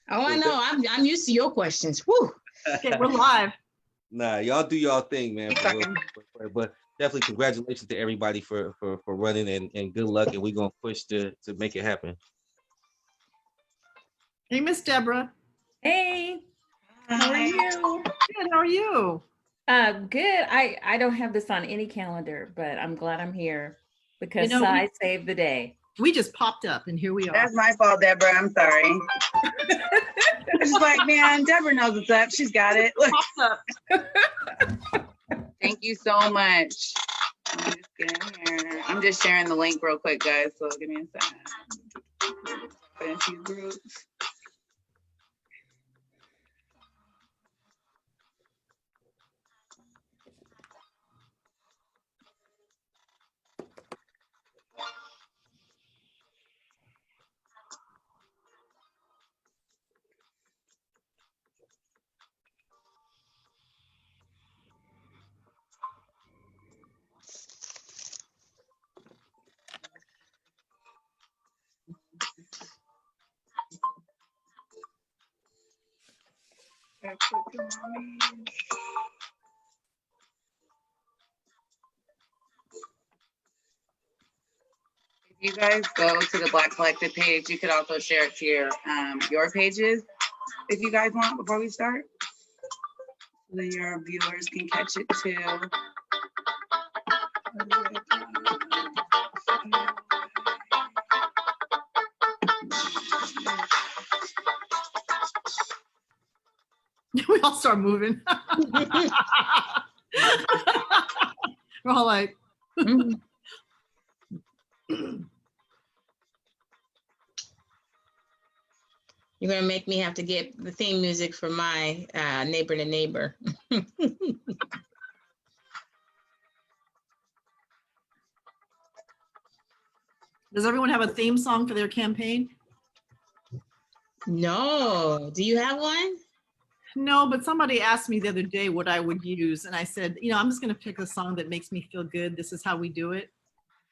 Oh, I know. I'm used to your questions. Whew. Okay, we're live. Nah, y'all do y'all thing, man. But definitely congratulations to everybody for running and good luck. And we're gonna push to make it happen. Hey, Miss Debra. Hey, how are you? Good. How are you? Good. I don't have this on any calendar, but I'm glad I'm here because I saved the day. We just popped up and here we are. That's my fault, Debra. I'm sorry. It's like, man, Debra knows what's up. She's got it. Popped up. Thank you so much. Let me just get in here. I'm just sharing the link real quick, guys. So give me a second. Put in a few groups. If you guys go to the Black Collective page, you could also share it to your pages if you guys want before we start, so that your viewers can catch it too. We all start moving. We're all like, You're gonna make me have to get the theme music for my neighbor to neighbor. does everyone have a theme song for their campaign? No, do you have one? No, but somebody asked me the other day what I would use. And I said, I'm just going to pick a song that makes me feel good. This is how we do it.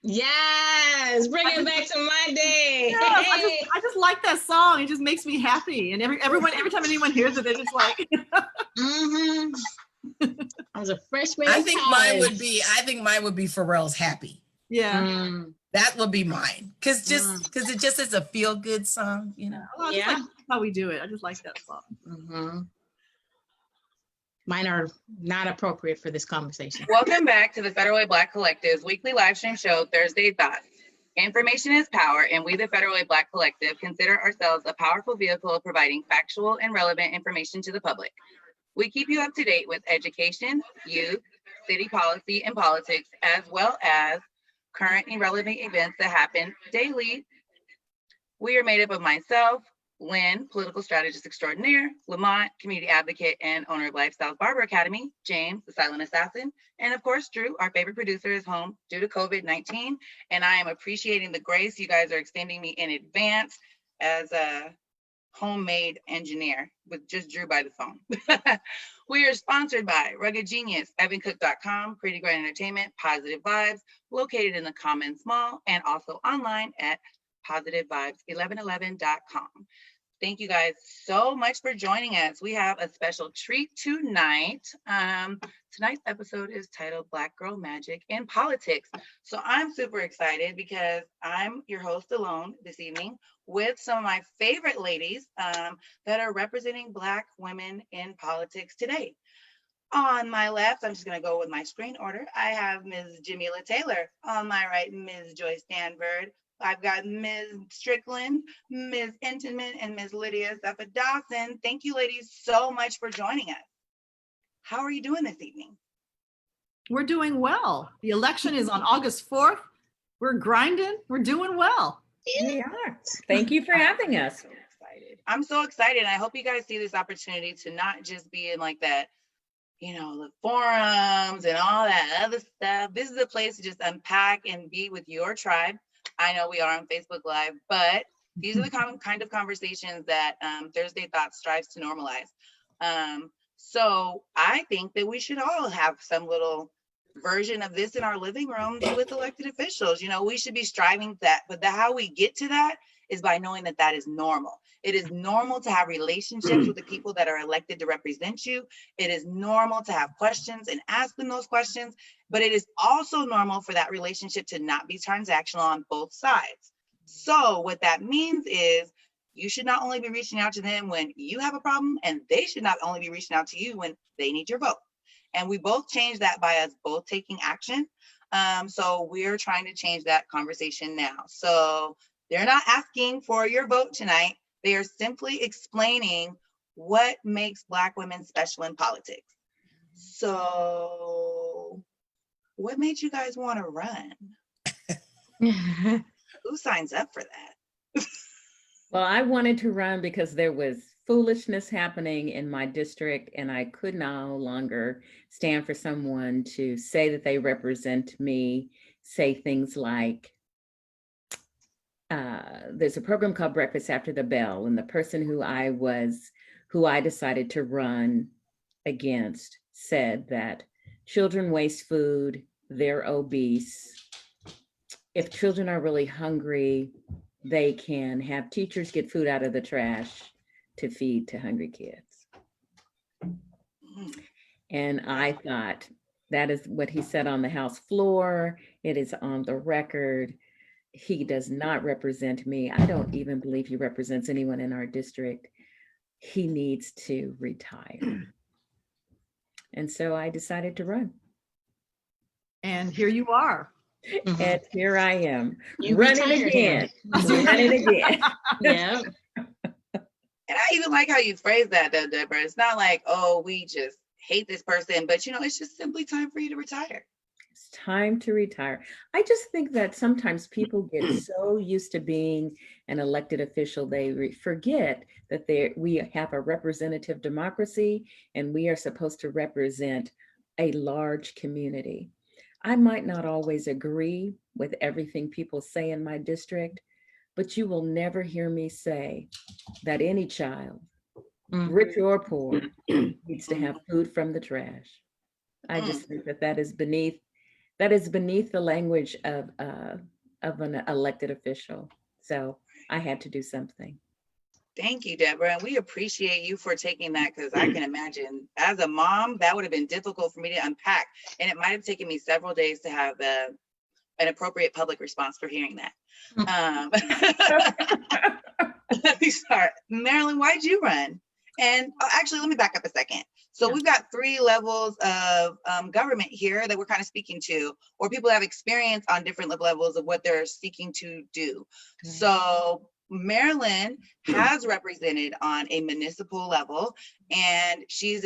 Yes, bring it back to my day. Yes, I just like that song. It just makes me happy. And every time anyone hears it, they're just like, I was a freshman. I think mine would be Pharrell's Happy. Yeah. That would be mine. Because it just is a feel good song, Like how we do it. I just like that song. Mine are not appropriate for this conversation. Welcome back to the Federal Way Black Collective's weekly live stream show, Thursday Thoughts. Information is power, and we, the Federal Way Black Collective, consider ourselves a powerful vehicle of providing factual and relevant information to the public. We keep you up to date with education, youth, city policy, and politics, as well as current and relevant events that happen daily. We are made up of myself, Lynn, political strategist extraordinaire, Lamont, community advocate and owner of Lifestyles Barber Academy, James, the silent assassin, and of course, Drew, our favorite producer, is home due to COVID-19. And I am appreciating the grace you guys are extending me in advance as a homemade engineer with just Drew by the phone. We are sponsored by Rugged Genius, evancook.com, Pretty Great Entertainment, Positive Vibes, located in the Commons Mall, and also online at positivevibes1111.com. Thank you guys so much for joining us. We have a special treat tonight. Tonight's episode is titled Black Girl Magic in Politics. So I'm super excited because I'm your host alone this evening with some of my favorite ladies that are representing Black women in politics today. On my left, I'm just going to go with my screen order. I have Ms. Jamila Taylor. On my right, Ms. Joy Stanford. I've got Ms. Strickland, Ms. Entenman, and Ms. Lydia Assefa-Dawson. Thank you, ladies, so much for joining us. How are you doing this evening? We're doing well. The election is on August 4th. We're grinding. We're doing well. We are. Thank you for having us. I'm so excited. I hope you guys see this opportunity to not just be in like that, the forums and all that other stuff. This is a place to just unpack and be with your tribe. I know we are on Facebook Live, but these are the kind of conversations that Thursday Thoughts strives to normalize. So I think that we should all have some little version of this in our living rooms with elected officials. We should be striving that, but how we get to that is by knowing that that is normal. It is normal to have relationships with the people that are elected to represent you. It is normal to have questions and ask them those questions, but it is also normal for that relationship to not be transactional on both sides. So what that means is you should not only be reaching out to them when you have a problem, and they should not only be reaching out to you when they need your vote. And we both changed that by us both taking action. So we're trying to change that conversation now. So they're not asking for your vote tonight. They are simply explaining what makes Black women special in politics. So what made you guys want to run? Who signs up for that? Well, I wanted to run because there was foolishness happening in my district, and I could no longer stand for someone to say that they represent me, say things like, there's a program called Breakfast After the Bell, and the person who I decided to run against said that children waste food, they're obese. If children are really hungry, they can have teachers get food out of the trash to feed to hungry kids. And I thought, that is what he said on the House floor. It is on the record. He does not represent me. I don't even believe he represents anyone in our district. He needs to retire. And so I decided to run. And here you are. And here I am, You running retired again, him. running again. Yeah. And I even like how you phrase that, though, Debra. It's not like, oh, we just hate this person, but it's just simply time for you to retire. It's time to retire. I just think that sometimes people get so used to being an elected official, they forget that we have a representative democracy and we are supposed to represent a large community. I might not always agree with everything people say in my district, but you will never hear me say that any child, rich or poor, needs to have food from the trash. I just think that is beneath the language of an elected official. So I had to do something. Thank you, Debra. And we appreciate you for taking that, because I can imagine as a mom, that would have been difficult for me to unpack. And it might have taken me several days to have an appropriate public response for hearing that. Let me start. Marilyn, why'd you run? And actually, let me back up a second. So we've got 3 levels of government here that we're kind of speaking to, or people have experience on different levels of what they're seeking to do. So Marilyn has represented on a municipal level, and she's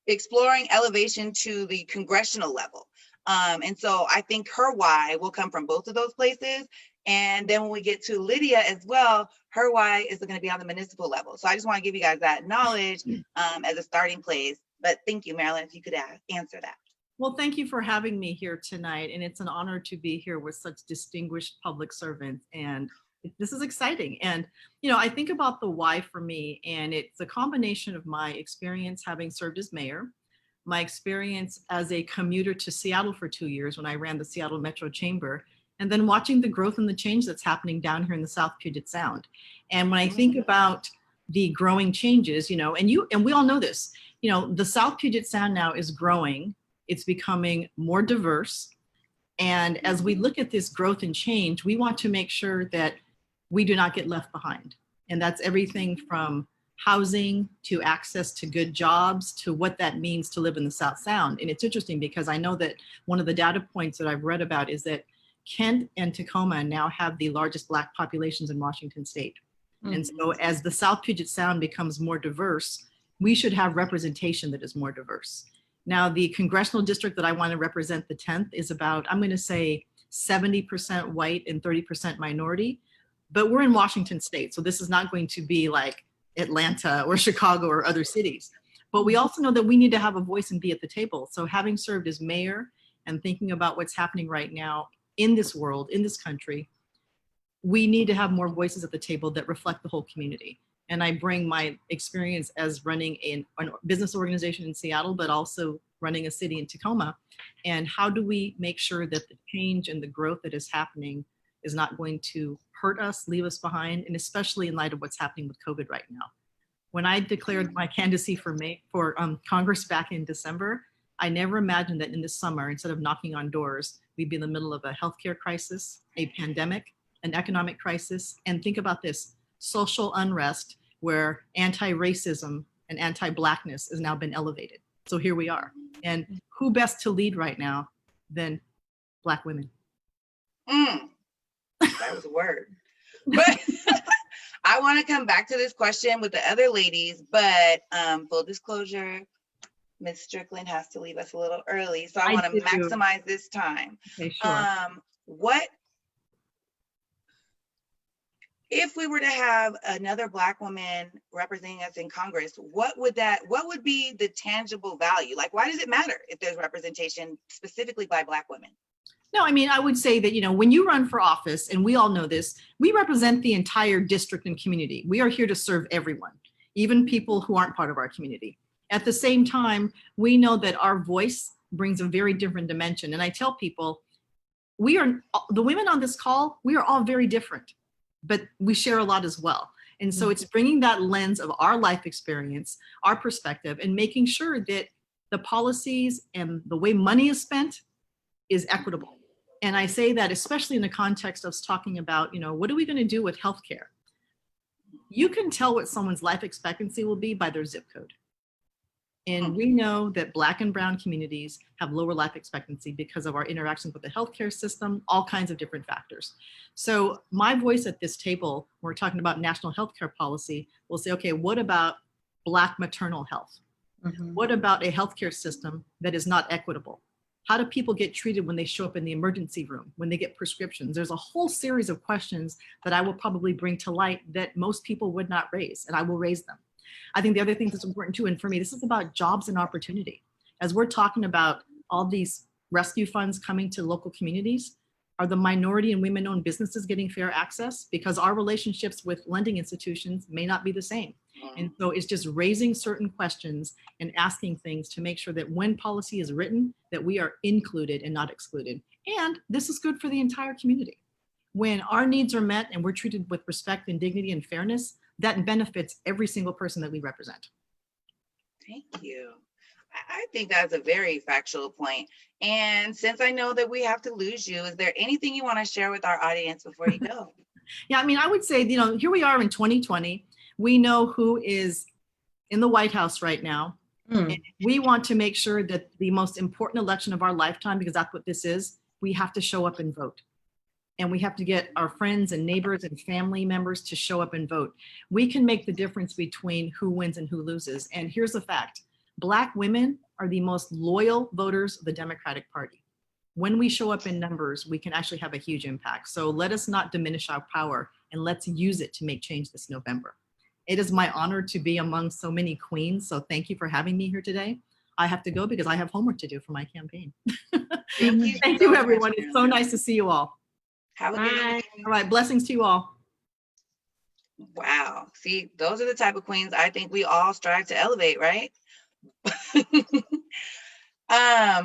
exploring elevation to the congressional level. And so I think her why will come from both of those places. And then when we get to Lydia as well, her why is going to be on the municipal level. So I just want to give you guys that knowledge as a starting place. But thank you, Marilyn, if you could answer that. Well, thank you for having me here tonight. And it's an honor to be here with such distinguished public servants. And this is exciting. And, I think about the why for me, and it's a combination of my experience having served as mayor, my experience as a commuter to Seattle for 2 years when I ran the Seattle Metro Chamber, and then watching the growth and the change that's happening down here in the South Puget Sound. And when I think about the growing changes, and we all know this, the South Puget Sound now is growing. It's becoming more diverse. And as we look at this growth and change, we want to make sure that we do not get left behind. And that's everything from housing to access to good jobs to what that means to live in the South Sound. And it's interesting because I know that one of the data points that I've read about is that Kent and Tacoma now have the largest Black populations in Washington state. And so as the South Puget Sound becomes more diverse, we should have representation that is more diverse. Now, the congressional district that I want to represent, the 10th, is about, I'm going to say 70% white and 30% minority, but we're in Washington state. So this is not going to be like Atlanta or Chicago or other cities. But we also know that we need to have a voice and be at the table. So having served as mayor and thinking about what's happening right now in this world, in this country, we need to have more voices at the table that reflect the whole community. And I bring my experience as running a business organization in Seattle, but also running a city in Tacoma. And how do we make sure that the change and the growth that is happening is not going to hurt us, leave us behind, and especially in light of what's happening with COVID right now. When I declared my candidacy for Congress back in December, I never imagined that in the summer, instead of knocking on doors, we'd be in the middle of a healthcare crisis, a pandemic, an economic crisis, and think about this, social unrest where anti-racism and anti-Blackness has now been elevated. So here we are. And who best to lead right now than Black women? That was a word. But I want to come back to this question with the other ladies, but full disclosure, Ms. Strickland has to leave us a little early. So I want to maximize this time. Okay, sure. What if we were to have another Black woman representing us in Congress? What would be the tangible value? Like, why does it matter if there's representation specifically by Black women? No, I mean, I would say that, you know, when you run for office, and we all know this, we represent the entire district and community. We are here to serve everyone, even people who aren't part of our community. At the same time, we know that our voice brings a very different dimension. And I tell people, the women on this call, we are all very different, but we share a lot as well. And so it's bringing that lens of our life experience, our perspective, and making sure that the policies and the way money is spent is equitable. And I say that especially in the context of talking about, you know, what are we going to do with healthcare? You can tell what someone's life expectancy will be by their zip code. And we know that Black and brown communities have lower life expectancy because of our interactions with the healthcare system, all kinds of different factors. So my voice at this table, when we're talking about national healthcare policy, will say, okay, what about Black maternal health? What about a healthcare system that is not equitable? How do people get treated when they show up in the emergency room, when they get prescriptions? There's a whole series of questions that I will probably bring to light that most people would not raise, and I will raise them. I think the other thing that's important too, and for me, this is about jobs and opportunity. As we're talking about all these rescue funds coming to local communities, are the minority and women-owned businesses getting fair access? Because our relationships with lending institutions may not be the same. And so it's just raising certain questions and asking things to make sure that when policy is written, that we are included and not excluded. And this is good for the entire community. When our needs are met and we're treated with respect and dignity and fairness, that benefits every single person that we represent. Thank you. I think that's a very factual point. And since I know that we have to lose you, is there anything you want to share with our audience before you go? Yeah, I mean, I would say, you know, here we are in 2020. We know who is in the White House right now. And we want to make sure that the most important election of our lifetime, because that's what this is, we have to show up and vote. And we have to get our friends and neighbors and family members to show up and vote. We can make the difference between who wins and who loses. And here's the fact. Black women are the most loyal voters of the Democratic Party. When we show up in numbers, we can actually have a huge impact. So let us not diminish our power, and let's use it to make change this November. It is my honor to be among so many queens. So thank you for having me here today. I have to go because I have homework to do for my campaign. Thank you, everyone. It's so nice to see you all. Have a good night. All right, blessings to you all. Wow. See, those are the type of queens I think we all strive to elevate, right?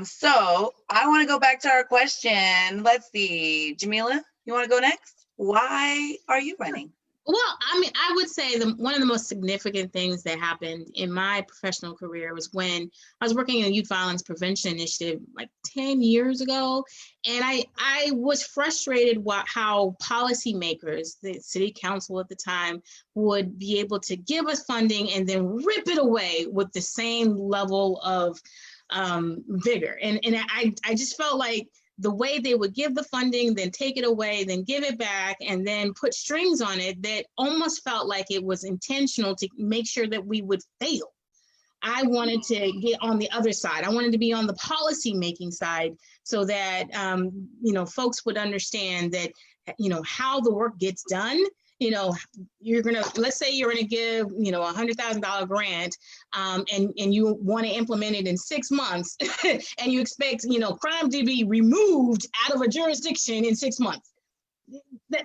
So I want to go back to our question. Let's see, Jamila, you want to go next? Why are you running? Well, I mean, I would say one of the most significant things that happened in my professional career was when I was working in a youth violence prevention initiative like 10 years ago. And I was frustrated how policymakers, the city council at the time, would be able to give us funding and then rip it away with the same level of vigor. And I just felt like the way they would give the funding, then take it away, then give it back, and then put strings on it, that almost felt like it was intentional to make sure that we would fail. I wanted to get on the other side. I wanted to be on the policy making side so that, folks would understand that, how the work gets done. Let's say you're gonna give, $100,000 grant, and you want to implement it in 6 months, and you expect, crime to be removed out of a jurisdiction in 6 months.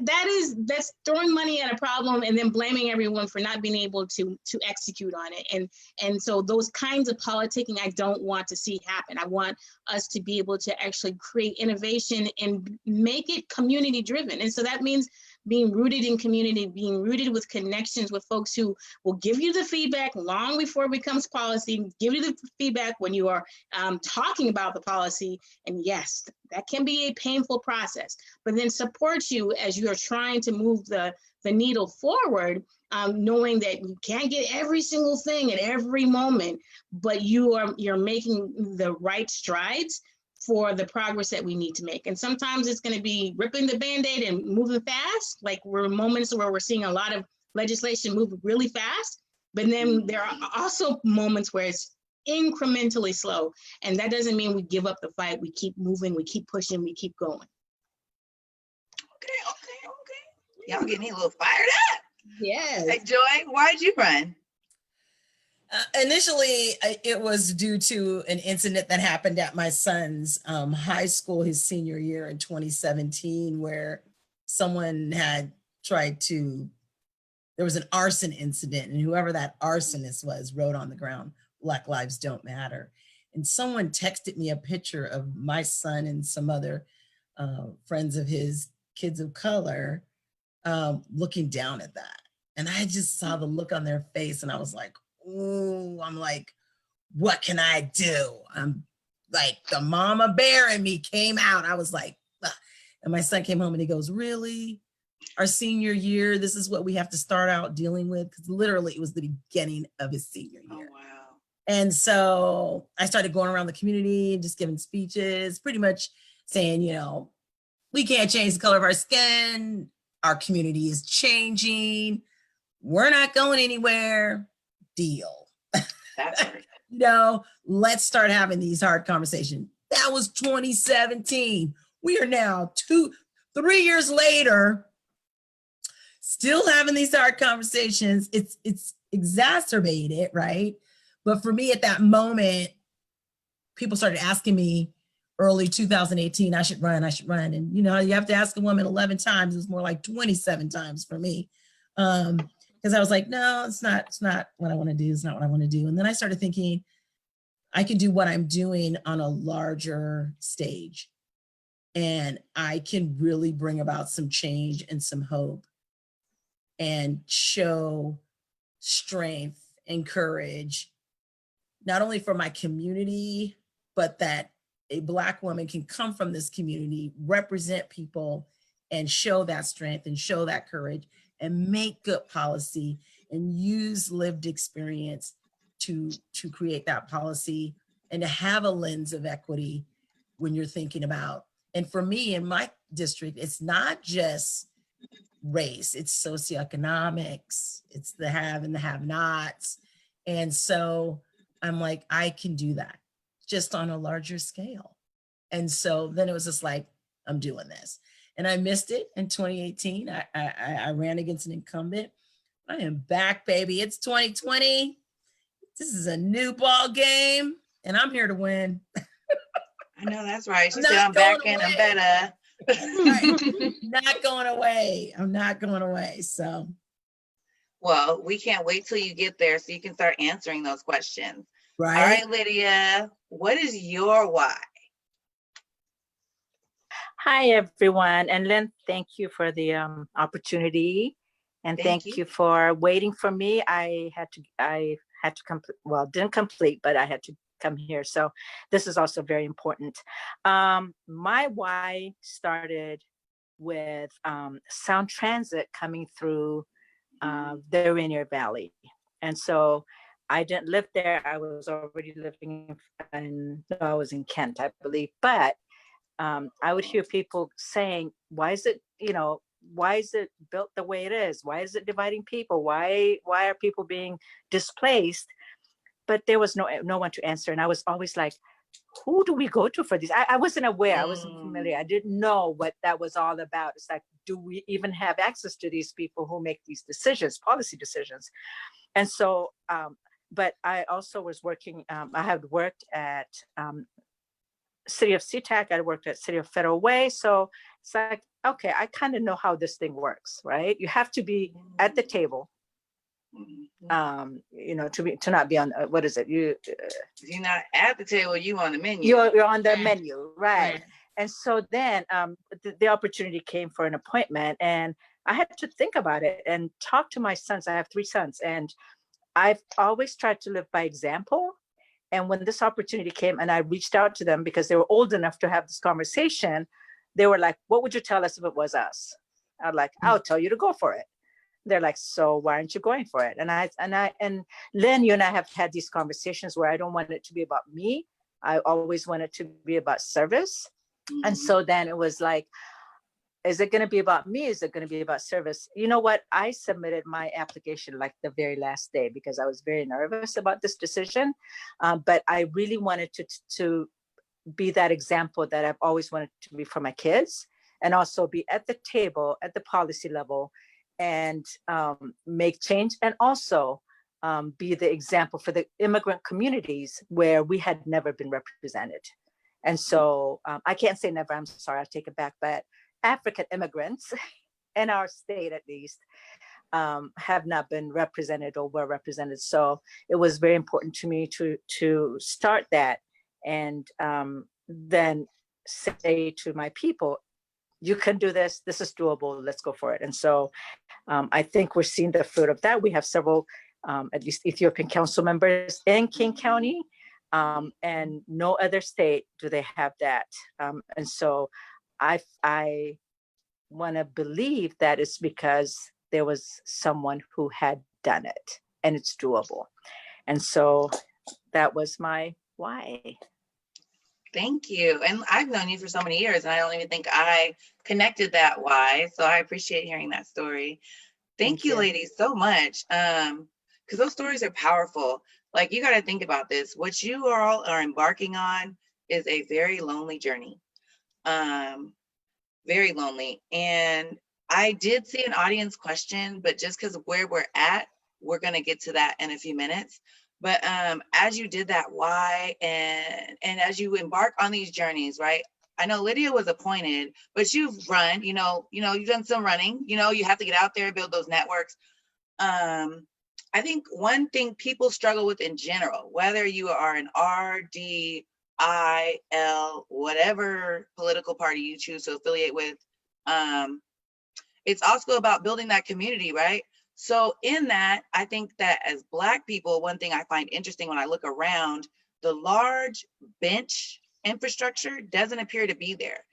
that's throwing money at a problem and then blaming everyone for not being able to execute on it. And so those kinds of politicking I don't want to see happen. I want us to be able to actually create innovation and make it community driven. And so that means being rooted in community, being rooted with connections with folks who will give you the feedback long before it becomes policy, give you the feedback when you are talking about the policy. And yes, that can be a painful process, but then support you as you are trying to move the needle forward, knowing that you can't get every single thing at every moment, but you're making the right strides for the progress that we need to make. And sometimes it's going to be ripping the Band-Aid and moving fast. Like we're moments where we're seeing a lot of legislation move really fast, but then there are also moments where it's incrementally slow. And that doesn't mean we give up the fight. We keep moving, we keep pushing, we keep going. Okay. Y'all get me a little fired up. Yes. Hey, Joy, why'd you run? Initially, it was due to an incident that happened at my son's high school, his senior year in 2017, where someone had tried to, there was an arson incident, and whoever that arsonist was wrote on the ground, "Black Lives Don't Matter." And someone texted me a picture of my son and some other friends of his, kids of color, looking down at that. And I just saw the look on their face, and I was like, ooh, I'm like, what can I do? I'm like, the mama bear in me came out. I was like, ugh. And my son came home and he goes, really? Our senior year, this is what we have to start out dealing with? Because literally it was the beginning of his senior year. Oh, wow. And so I started going around the community and just giving speeches, pretty much saying, you know, we can't change the color of our skin. Our community is changing. We're not going anywhere. Deal. No, let's start having these hard conversations. That was 2017. We are now 3 years later, still having these hard conversations. It's exacerbated, right? But for me at that moment, people started asking me early 2018, I should run. And you know, you have to ask a woman 11 times. It was more like 27 times for me. Because I was like, no, it's not what I want to do. It's not what I want to do. And then I started thinking, I can do what I'm doing on a larger stage. And I can really bring about some change and some hope and show strength and courage, not only for my community, but that a Black woman can come from this community, represent people, and show that strength and show that courage and make good policy and use lived experience to create that policy and to have a lens of equity when you're thinking about. And for me in my district, it's not just race, it's socioeconomics, it's the have and the have-nots. And so I'm like, I can do that just on a larger scale. And so then it was just like, I'm doing this. And I missed it in 2018. I ran against an incumbent. I am back, baby. It's 2020. This is a new ball game, and I'm here to win. I know that's right. She said, I'm back and I'm better. Right. Not going away. I'm not going away. So, well, we can't wait till you get there so you can start answering those questions. Right. All right, Lydia, what is your why? Hi, everyone. And Lynn, thank you for the opportunity. And thank you for waiting for me. I had to complete, well, didn't complete, but I had to come here. So this is also very important. My why started with Sound Transit coming through the Rainier Valley. And so I didn't live there. I was already living I was in Kent, I believe. But I would hear people saying, why is it built the way it is? Why is it dividing people? Why are people being displaced? But there was no one to answer. And I was always like, who do we go to for these? I wasn't aware. I wasn't familiar. I didn't know what that was all about. It's like, do we even have access to these people who make these decisions, policy decisions? And so, but I also was working, I had worked at City of SeaTac, I worked at City of Federal Way. So it's like, okay, I kind of know how this thing works, right? You have to be at the table, you know, to not be on, what is it? You're not at the table, you on the menu. You're on the menu, right? And so then the opportunity came for an appointment, and I had to think about it and talk to my sons. I have 3 sons, and I've always tried to live by example. And when this opportunity came and I reached out to them because they were old enough to have this conversation, they were like, what would you tell us if it was us? I'm like, I'll tell you to go for it. They're like, so why aren't you going for it? And Lynn, you and I have had these conversations where I don't want it to be about me. I always want it to be about service. And so then it was like, is it going to be about me? Is it going to be about service? You know what? I submitted my application like the very last day because I was very nervous about this decision. But I really wanted to be that example that I've always wanted to be for my kids, and also be at the table at the policy level and make change, and also be the example for the immigrant communities where we had never been represented. And so I can't say never, I'm sorry, I'll take it back, but African immigrants in our state, at least, have not been represented or were represented. So it was very important to me to start that, and then say to my people, you can do this, this is doable, let's go for it. And so I think we're seeing the fruit of that. We have several, at least Ethiopian council members in King County, and no other state do they have that. And so I want to believe that it's because there was someone who had done it and it's doable. And so that was my why. Thank you. And I've known you for so many years, and I don't even think I connected that why. So I appreciate hearing that story. Thank you, ladies, so much. Because those stories are powerful. Like, you got to think about this. What you all are embarking on is a very lonely journey. Very lonely. And I did see an audience question, but just because of where we're at, we're going to get to that in a few minutes. But as you did that why, and as you embark on these journeys, right? I know Lydia was appointed, but you've run, you've done some running, you have to get out there, build those networks. I think one thing people struggle with in general, whether you are an R, D, I, L, whatever political party you choose to affiliate with, it's also about building that community, right? So in that, I think that as Black people, one thing I find interesting when I look around, the large bench infrastructure doesn't appear to be there.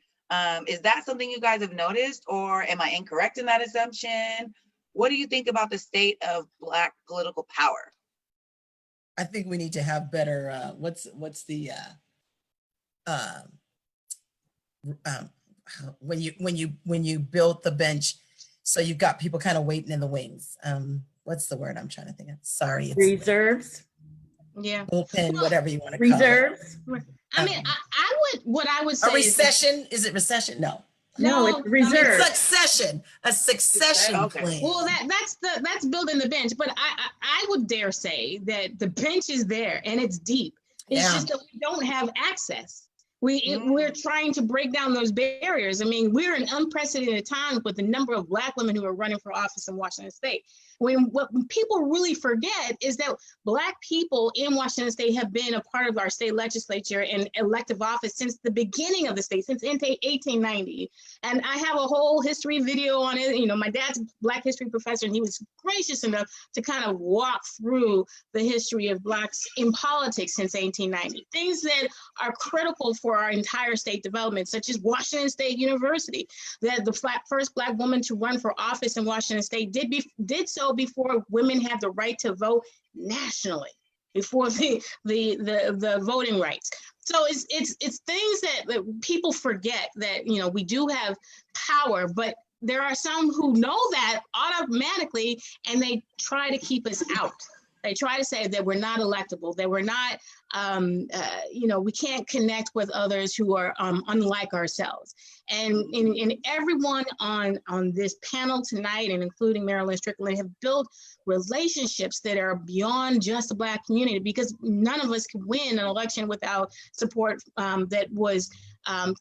Is that something you guys have noticed, or am I incorrect in that assumption? What do you think about the state of Black political power? I think we need to have better, what's the, when you build the bench, so you've got people kind of waiting in the wings. What's the word I'm trying to think of? Sorry. It's Reserves. Yeah. Bullpen, whatever you want to call it. Reserves. I mean, what I would say. A recession? Is it recession? No. No, it's reserve. Succession. A succession plan. Well, that's building the bench, but I would dare say that the bench is there and it's deep. It's just that we don't have access. We're trying to break down those barriers. I mean, we're in unprecedented times with the number of Black women who are running for office in Washington State. What people really forget is that Black people in Washington State have been a part of our state legislature and elective office since the beginning of the state, since 1890. And I have a whole history video on it. My dad's a Black history professor, and he was gracious enough to kind of walk through the history of Blacks in politics since 1890. Things that are critical for our entire state development, such as Washington State University, that the first Black woman to run for office in Washington State did so before women had the right to vote nationally, before the voting rights. So it's things that people forget, that we do have power, but there are some who know that automatically, and they try to keep us out. They try to say that we're not electable, that we're not, we can't connect with others who are unlike ourselves. And in everyone on this panel tonight, and including Marilyn, Strickland, have built relationships that are beyond just the Black community, because none of us could win an election without support that was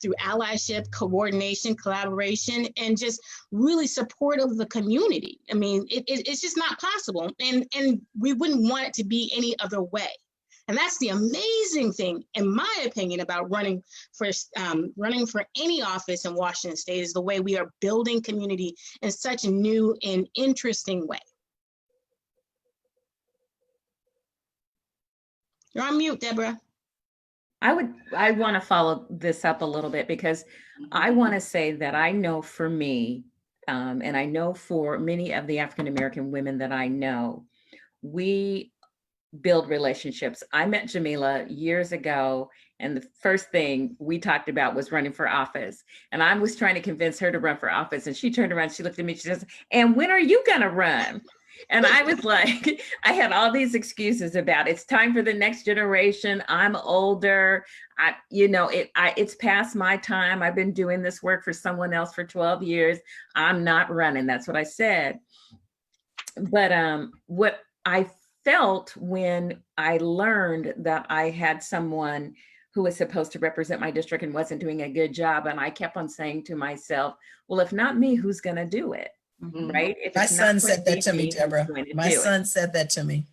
through allyship, coordination, collaboration, and just really support of the community. I mean, it's just not possible. And we wouldn't want it to be any other way. And that's the amazing thing, in my opinion, about running for any office in Washington State, is the way we are building community in such a new and interesting way. You're on mute, Debra. I want to follow this up a little bit, because I want to say that I know for me, and I know for many of the African-American women that I know, we build relationships. I met Jamila years ago, and the first thing we talked about was running for office. And I was trying to convince her to run for office, and she turned around, she looked at me, she says, "And when are you gonna run?" And I was like, I had all these excuses about it's time for the next generation. I'm older. It's past my time. I've been doing this work for someone else for 12 years. I'm not running. That's what I said. But what I felt when I learned that I had someone who was supposed to represent my district and wasn't doing a good job, and I kept on saying to myself, well, if not me, who's going to do it? Right? If My son said that to me, Debra. My son said that to me.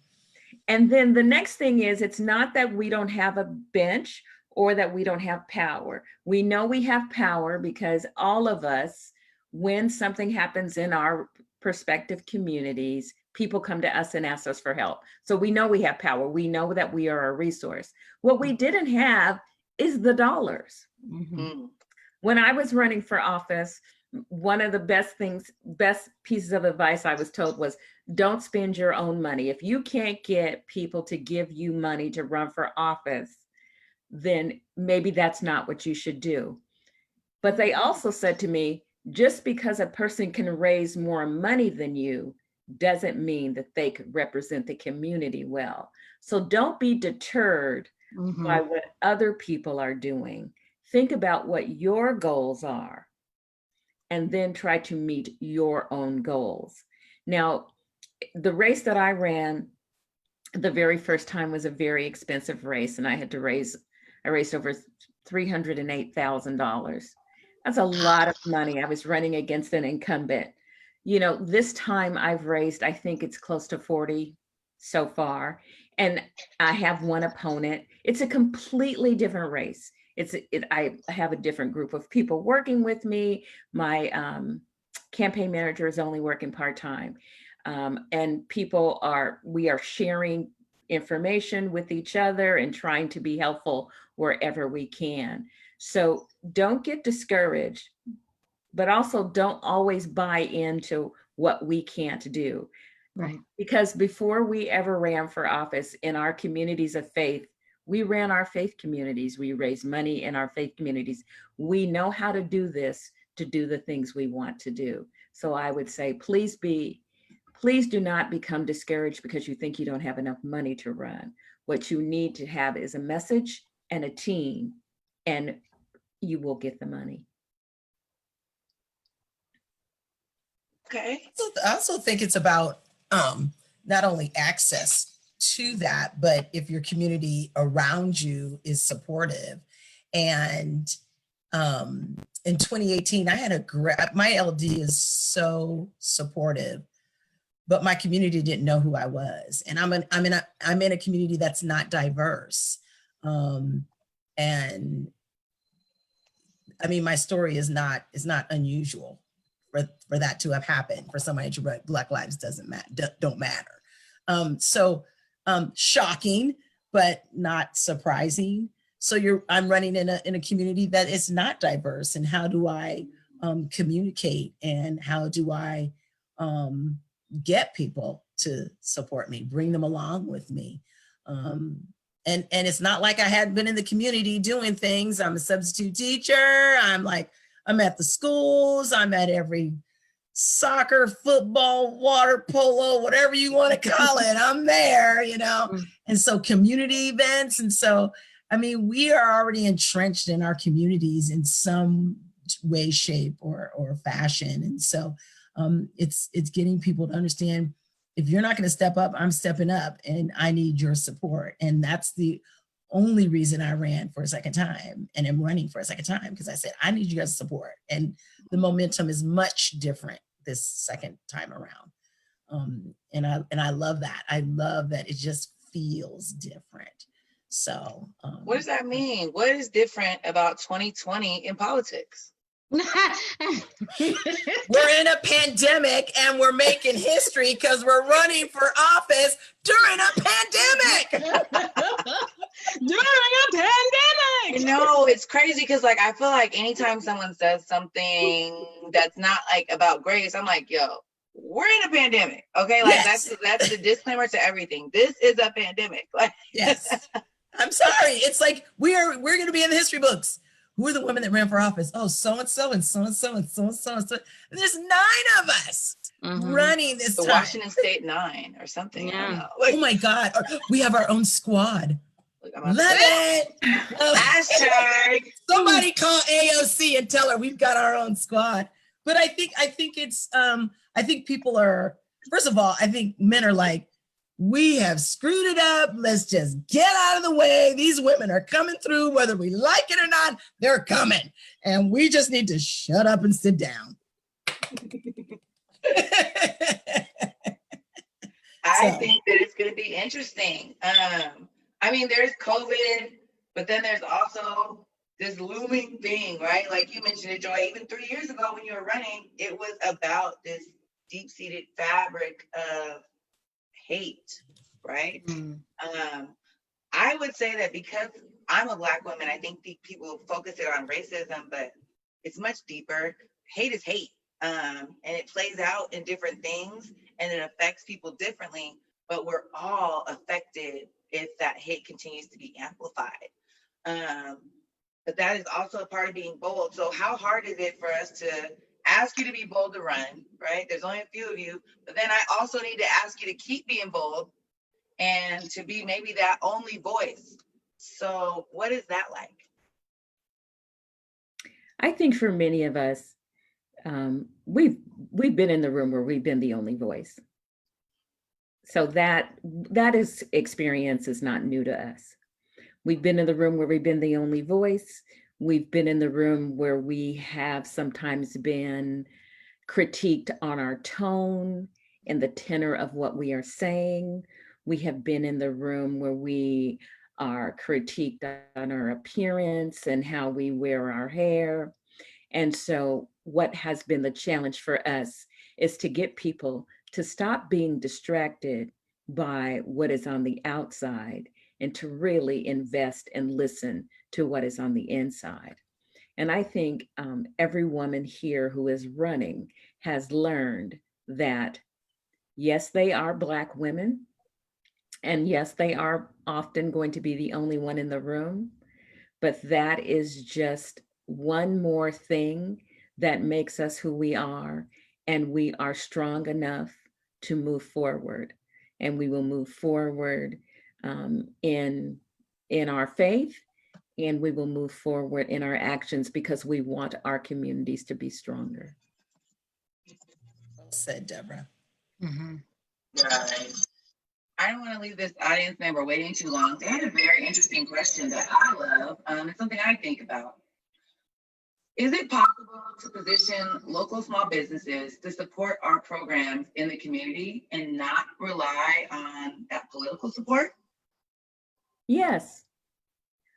And then the next thing is, it's not that we don't have a bench or that we don't have power. We know we have power because all of us, when something happens in our prospective communities, people come to us and ask us for help. So we know we have power. We know that we are a resource. What we didn't have is the dollars. When I was running for office, one of the best pieces of advice I was told was, don't spend your own money. If you can't get people to give you money to run for office, then maybe that's not what you should do. But they also said to me, just because a person can raise more money than you doesn't mean that they could represent the community well. So don't be deterred by what other people are doing. Think about what your goals are, and then try to meet your own goals. Now, the race that I ran the very first time was a very expensive race, and I raised over $308,000. That's a lot of money. I was running against an incumbent. This time I've raised, I think it's close to 40 so far, and I have one opponent. It's a completely different race. I have a different group of people working with me. My campaign manager is only working part-time. And we are sharing information with each other and trying to be helpful wherever we can. So don't get discouraged, but also don't always buy into what we can't do. Right. Because before we ever ran for office in our communities of faith, we ran our faith communities. We raised money in our faith communities. We know how to do this, to do the things we want to do. So I would say, please do not become discouraged because you think you don't have enough money to run. What you need to have is a message and a team, and you will get the money. Okay. I also think it's about not only access to that, but if your community around you is supportive. And in 2018, I had my LD is so supportive, but my community didn't know who I was. And I'm in a community that's not diverse. And I mean, my story is not unusual for that to have happened, for somebody to write Black Lives don't matter. Shocking, but not surprising. So I'm running in a community that is not diverse. And how do I communicate, and how do I get people to support me, bring them along with me? And it's not like I hadn't been in the community doing things. I'm a substitute teacher. I'm at the schools. I'm at every soccer, football, water polo, whatever you want to call it. I'm there, and so community events. And so, I mean, we are already entrenched in our communities in some way, shape, or fashion. And so it's getting people to understand, if you're not going to step up, I'm stepping up, and I need your support. And that's the only reason I ran for a second time and am running for a second time, because I said, I need you guys' support. And the momentum is much different this second time around. And I love that. I love that it just feels different. So what does that mean? What is different about 2020 in politics? we're in a pandemic and we're making history because we're running for office during a pandemic. During a pandemic. You know, it's crazy because like I feel like anytime someone says something that's not like about grace, I'm like, yo, we're in a pandemic. Okay, like Yes. that's the disclaimer to everything. This is a pandemic. Like, yes. I'm sorry. It's like we're going to be in the history books. Who are the women that ran for office? Oh, so-and-so and so-and-so and so-and-so and so. And there's 9 of us running this the time. Washington State 9 or something. Yeah. I don't know. Like, Oh my God. We have our own squad. look, I'm Love upset. it. Hashtag. Somebody call AOC and tell her we've got our own squad. But I think it's I think people are, first of all, I think men are like, we have screwed it up. Let's just get out of the way. These women are coming through, whether we like it or not, they're coming. And we just need to shut up and sit down. I think that it's going to be interesting. I mean, there's COVID, but then there's also this looming thing, right? Like you mentioned it, Joy, even 3 years ago when you were running, it was about this deep-seated fabric of hate, right? I would say that because I'm a Black woman, I think people focus it on racism, but it's much deeper. Hate is hate, and it plays out in different things, and it affects people differently, but we're all affected if that hate continues to be amplified. But that is also a part of being bold. So how hard is it for us to ask you to be bold to run, right? There's only a few of you, but then I also need to ask you to keep being bold and to be maybe that only voice. So what is that like? I think for many of us, we've been in the room where we've been the only voice. So that experience is not new to us. We've been in the room where we've been the only voice. We've been in the room where we have sometimes been critiqued on our tone and the tenor of what we are saying. We have been in the room where we are critiqued on our appearance and how we wear our hair. And so what has been the challenge for us is to get people to stop being distracted by what is on the outside and to really invest and listen to what is on the inside. And I think every woman here who is running has learned that, yes, they are Black women, and yes, they are often going to be the only one in the room, but that is just one more thing that makes us who we are, and we are strong enough to move forward. And we will move forward in our faith, and we will move forward in our actions because we want our communities to be stronger. Well said, Debra. Right. I don't want to leave this audience member waiting too long. They had a very interesting question that I love. It's something I think about. Is it possible to position local small businesses to support our programs in the community and not rely on that political support? Yes,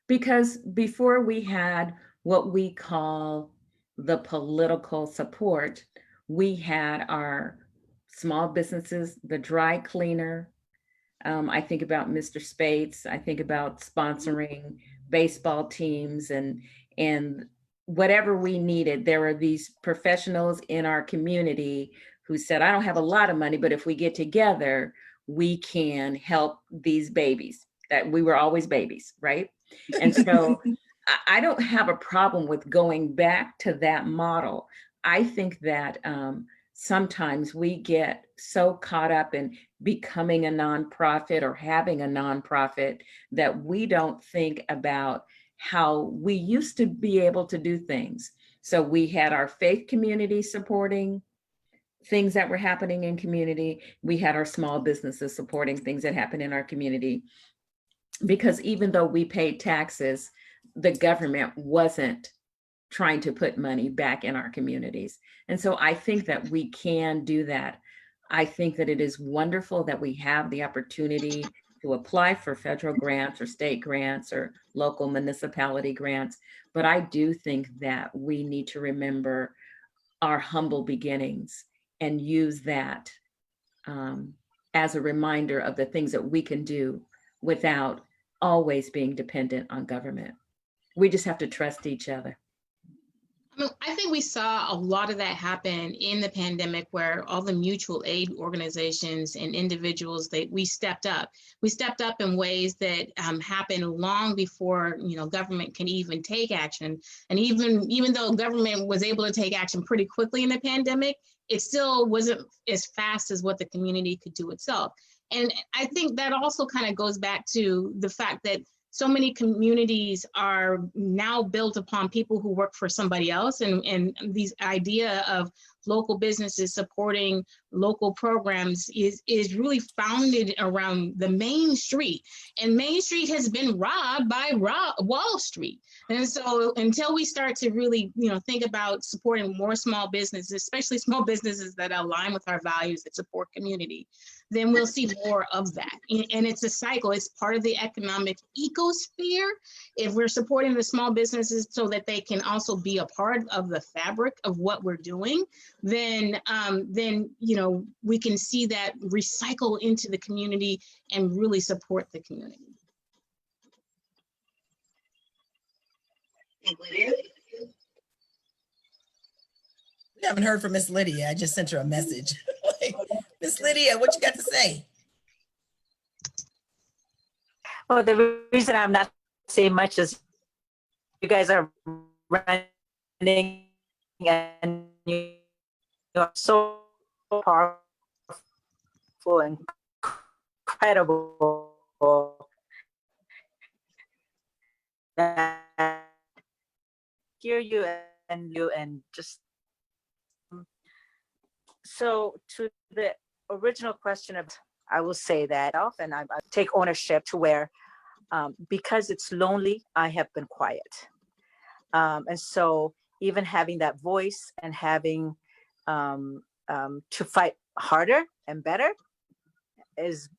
because before we had what we call the political support, we had our small businesses, the dry cleaner. I think about Mr. Spates. I think about sponsoring baseball teams and whatever we needed. There were these professionals in our community who said, I don't have a lot of money, but if we get together, we can help these babies. That we were always babies, right? And so I don't have a problem with going back to that model. I think that sometimes we get so caught up in becoming a nonprofit or having a nonprofit that we don't think about how we used to be able to do things. So we had our faith community supporting things that were happening in community. We had our small businesses supporting things that happen in our community. because even though we paid taxes, the government wasn't trying to put money back in our communities. And so I think that we can do that. I think that it is wonderful that we have the opportunity to apply for federal grants or state grants or local municipality grants. But I do think that we need to remember our humble beginnings and use that as a reminder of the things that we can do without always being dependent on government. We just have to trust each other. I mean, I think we saw a lot of that happen in the pandemic, where all the mutual aid organizations and individuals, we stepped up. We stepped up in ways that happened long before, government can even take action. And even though government was able to take action pretty quickly in the pandemic, it still wasn't as fast as what the community could do itself. And I think that also kind of goes back to the fact that so many communities are now built upon people who work for somebody else, and this idea of local businesses supporting local programs is really founded around the Main Street. And Main Street has been robbed by Wall Street. And so until we start to really, think about supporting more small businesses, especially small businesses that align with our values, that support community, then we'll see more of that. And it's a cycle. It's part of the economic ecosphere. If we're supporting the small businesses so that they can also be a part of the fabric of what we're doing, then we can see that recycle into the community and really support the community. We haven't heard from Miss Lydia. I just sent her a message. Miss Lydia, what you got to say? Well, the reason I'm not saying much is you guys are running and you are so powerful and incredible that I hear you and just so to the original question of, I will say that often I take ownership to where because it's lonely, I have been quiet. And so even having that voice and having to fight harder and better has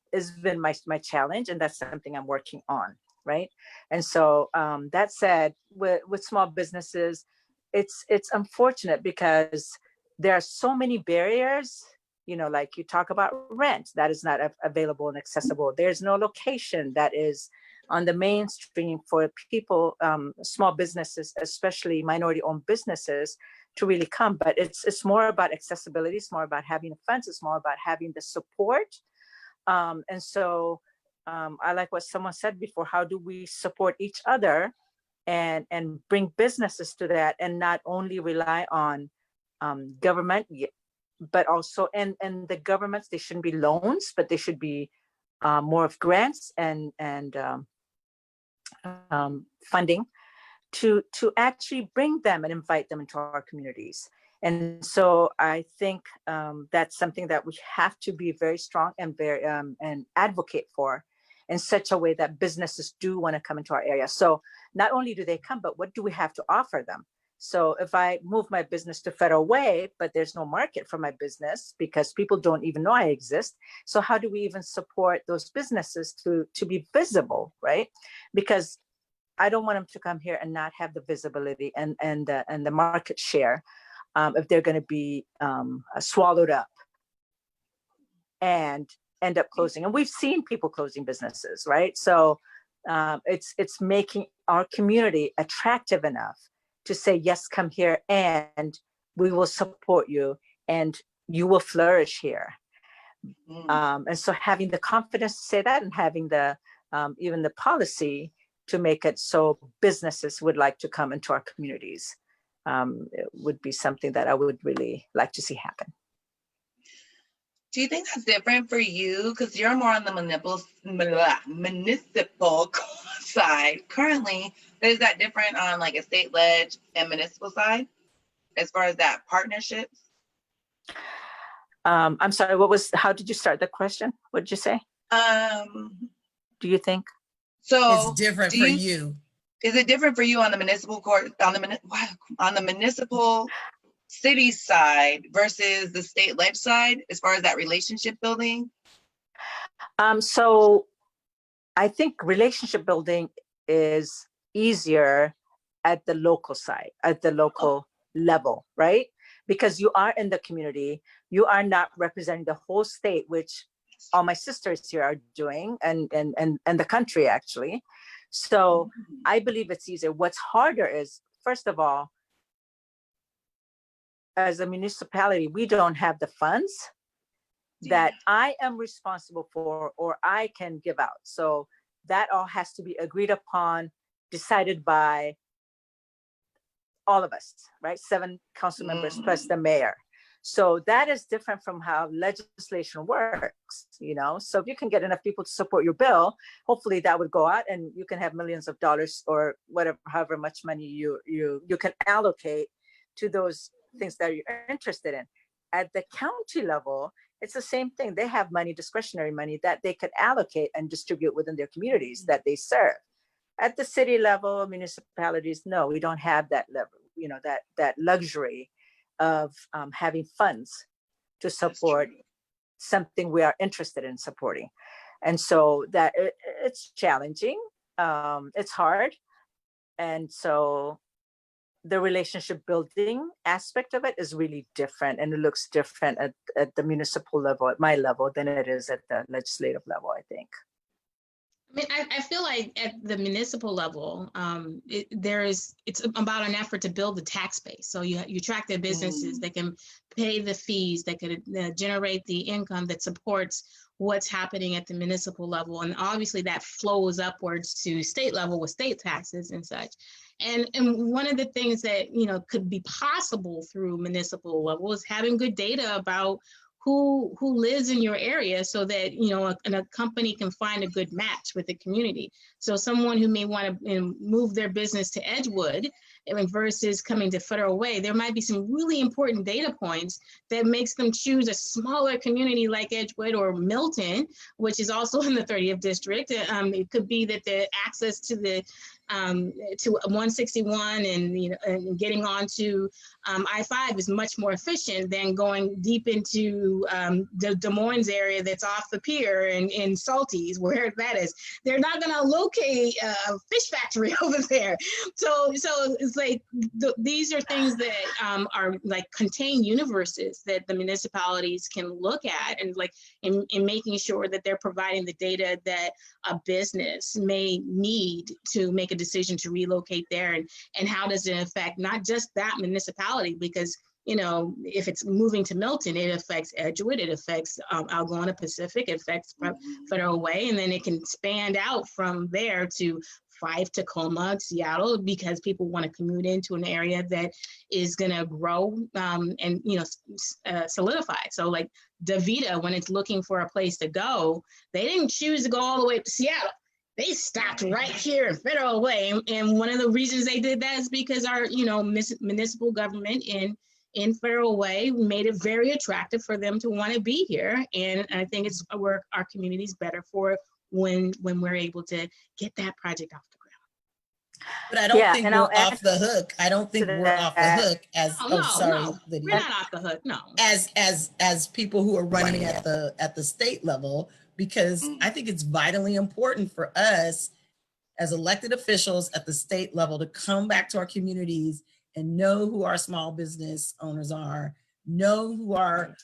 been my challenge, and that's something I'm working on, right? And so that said, with small businesses, it's unfortunate because there are so many barriers, like you talk about rent, that is not available and accessible. There's no location that is on the mainstream for people, small businesses, especially minority-owned businesses, to really come. But it's more about accessibility. It's more about having the funds. It's more about having the support. And so I like what someone said before. How do we support each other and bring businesses to that, and not only rely on government, but also and the governments, they shouldn't be loans, but they should be more of grants and funding to actually bring them and invite them into our communities. And so I think that's something that we have to be very strong and very and advocate for in such a way that businesses do want to come into our area. So not only do they come, but what do we have to offer them? So if I move my business to Federal Way, but there's no market for my business because people don't even know I exist. So how do we even support those businesses to be visible, right? Because I don't want them to come here and not have the visibility and the market share if they're going to be swallowed up and end up closing. And we've seen people closing businesses, right? So it's making our community attractive enough to say, yes, come here and we will support you and you will flourish here. And so having the confidence to say that and having the even the policy to make it so businesses would like to come into our communities it would be something that I would really like to see happen. Do you think that's different for you? Because you're more on the municipal side currently. Is that different on like a state ledge and municipal side as far as that partnerships? I'm sorry, how did you start the question? What did you say? Do you think? So It's different for you. Is it different for you on the municipal court, on the municipal city side versus the state ledge side, as far as that relationship building? So I think relationship building is easier at the local side, at the local level, right? Because you are in the community, you are not representing the whole state, which all my sisters here are doing, and the country actually. So I believe it's easier. What's harder is, first of all, as a municipality, we don't have the funds that I am responsible for or I can give out. So that all has to be agreed upon, decided by all of us, right? 7 council members plus the mayor. So that is different from how legislation works, you know? So if you can get enough people to support your bill, hopefully that would go out and you can have millions of dollars or whatever, however much money you can allocate to those things that you're interested in. At the county level, it's the same thing. They have money, discretionary money that they could allocate and distribute within their communities that they serve. At the city level, municipalities, no, we don't have that level, you know, that luxury of having funds to support something we are interested in supporting. And so that it's challenging, it's hard. And so the relationship building aspect of it is really different, and it looks different at the municipal level, at my level, than it is at the legislative level, I think. I mean, I feel like at the municipal level, it's about an effort to build the tax base. So you track their businesses that can pay the fees, that could generate the income that supports what's happening at the municipal level. And obviously that flows upwards to state level with state taxes and such. And one of the things that, you know, could be possible through municipal level is having good data about who lives in your area, so that, you know, a company can find a good match with the community. So someone who may want to move their business to Edgewood versus coming to Federal Way, there might be some really important data points that makes them choose a smaller community like Edgewood or Milton, which is also in the 30th district. It could be that the access to the to 161 and, you know, and getting onto I-5 is much more efficient than going deep into the Des Moines area that's off the pier in Salties, where that is. They're not going to locate a fish factory over there. So it's like these are things that are like contained universes that the municipalities can look at, and like in making sure that they're providing the data that a business may need to make a decision to relocate there, and how does it affect not just that municipality, because, you know, if it's moving to Milton, it affects Edgewood, it affects Algona Pacific, it affects Federal Way, and then it can span out from there to 5 Tacoma, Seattle, because people want to commute into an area that is going to grow and, you know, solidify. So like DaVita, when it's looking for a place to go, they didn't choose to go all the way to Seattle. They stopped right here in Federal Way. And one of the reasons they did that is because our, you know, municipal government in Federal Way made it very attractive for them to want to be here. And I think it's where our community is better for it when we're able to get that project off the ground. But I don't think we're off the hook. I don't think we're off the hook as No, Lydia. We're not off the hook, no. As people who are running at the state level, because I think it's vitally important for us as elected officials at the state level to come back to our communities and know who our small business owners are, know who our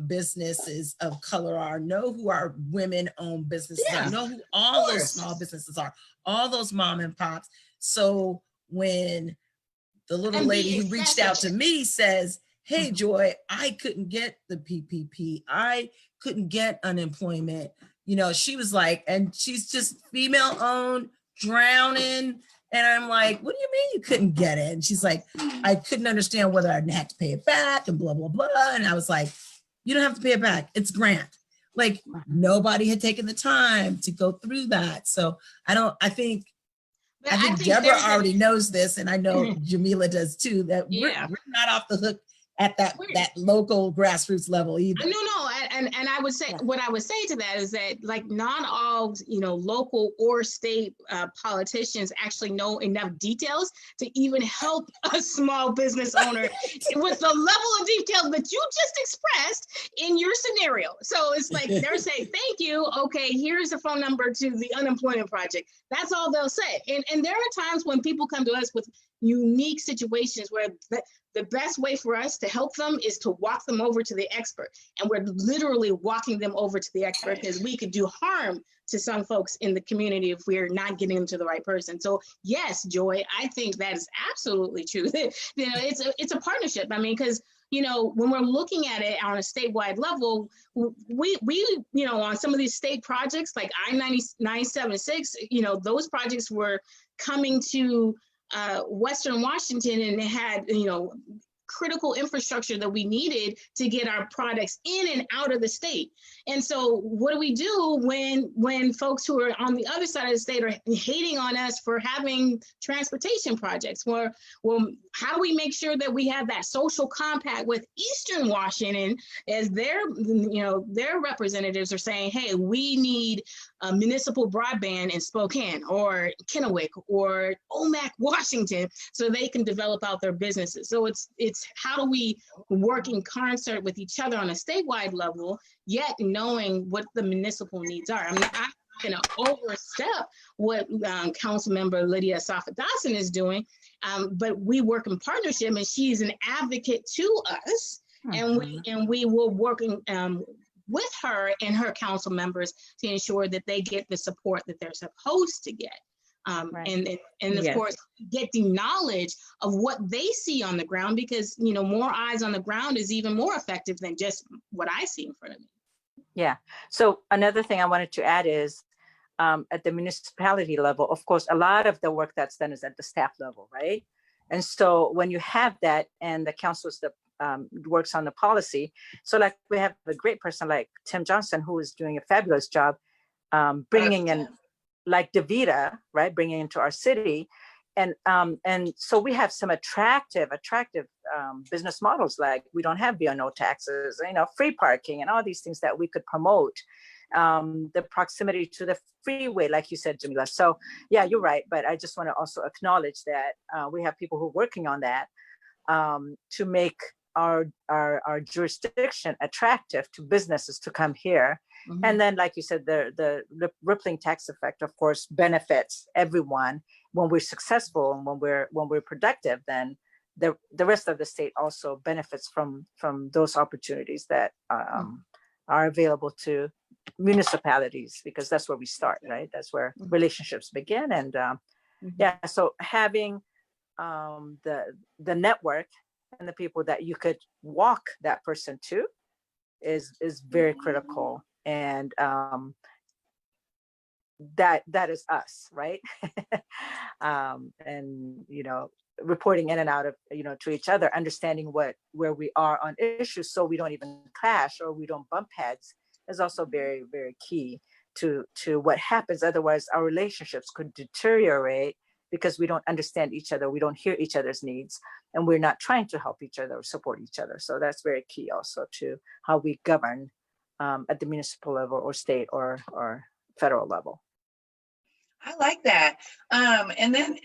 businesses of color are, know who our women-owned businesses are, know who all those small businesses are, all those mom and pops. So when the little lady who reached out to me says, hey, Joy, I couldn't get the PPP, I couldn't get unemployment, you know, she was like, and she's just female-owned, drowning. And I'm like, what do you mean you couldn't get it? And she's like, I couldn't understand whether I'd have to pay it back and blah, blah, blah. And I was like, you don't have to pay it back. It's grant. Like nobody had taken the time to go through that. So I think Deborah already knows this, and I know Jamila does too, that we're not off the hook at that local grassroots level either. No, and I would say, what I would say to that is that, like, not all, local or state politicians actually know enough details to even help a small business owner with the level of detail that you just expressed in your scenario. So it's like, they're saying, thank you, okay, here's the phone number to the unemployment project. That's all they'll say. And there are times when people come to us with unique situations where the best way for us to help them is to walk them over to the expert. And we're literally walking them over to the expert because we could do harm to some folks in the community if we're not getting them to the right person. So yes, Joy, I think that is absolutely true. It's a partnership. I mean, because when we're looking at it on a statewide level, we on some of these state projects like I-976, those projects were coming to Western Washington, and it had, critical infrastructure that we needed to get our products in and out of the state. And so what do we do when folks who are on the other side of the state are hating on us for having transportation projects? Well, how do we make sure that we have that social compact with Eastern Washington as their representatives are saying, hey, we need a municipal broadband in Spokane or Kennewick or Omak, Washington, so they can develop out their businesses. So it's how do we work in concert with each other on a statewide level, yet knowing what the municipal needs are. I mean, I'm not going to overstep what Council Member Lydia Assefa-Dawson is doing, but we work in partnership, and she's an advocate to us, and we will work with her and her council members to ensure that they get the support that they're supposed to get. And of course, get the knowledge of what they see on the ground, because, more eyes on the ground is even more effective than just what I see in front of me. Yeah. So another thing I wanted to add is at the municipality level, of course, a lot of the work that's done is at the staff level, right? And so when you have that, and the council works on the policy, so like we have a great person like Tim Johnson, who is doing a fabulous job bringing in, like DeVita, right, bringing into our city. And so we have some attractive business models, like we don't have B&O taxes, free parking and all these things that we could promote. The proximity to the freeway, like you said, Jamila. So yeah, you're right. But I just want to also acknowledge that we have people who are working on that to make our jurisdiction attractive to businesses to come here. Mm-hmm. And then, like you said, the rippling tax effect, of course, benefits everyone when we're successful, and when we're productive. Then the rest of the state also benefits from those opportunities that are available to municipalities, because that's where we start, right? That's where relationships begin. And so having the network and the people that you could walk that person to is very critical. And that is us, right? And reporting in and out of to each other, understanding where we are on issues, so we don't even clash or we don't bump heads, is also very, very key to what happens. Otherwise, our relationships could deteriorate because we don't understand each other, we don't hear each other's needs, and we're not trying to help each other or support each other. So that's very key also to how we govern at the municipal level or state or federal level. I like that. And then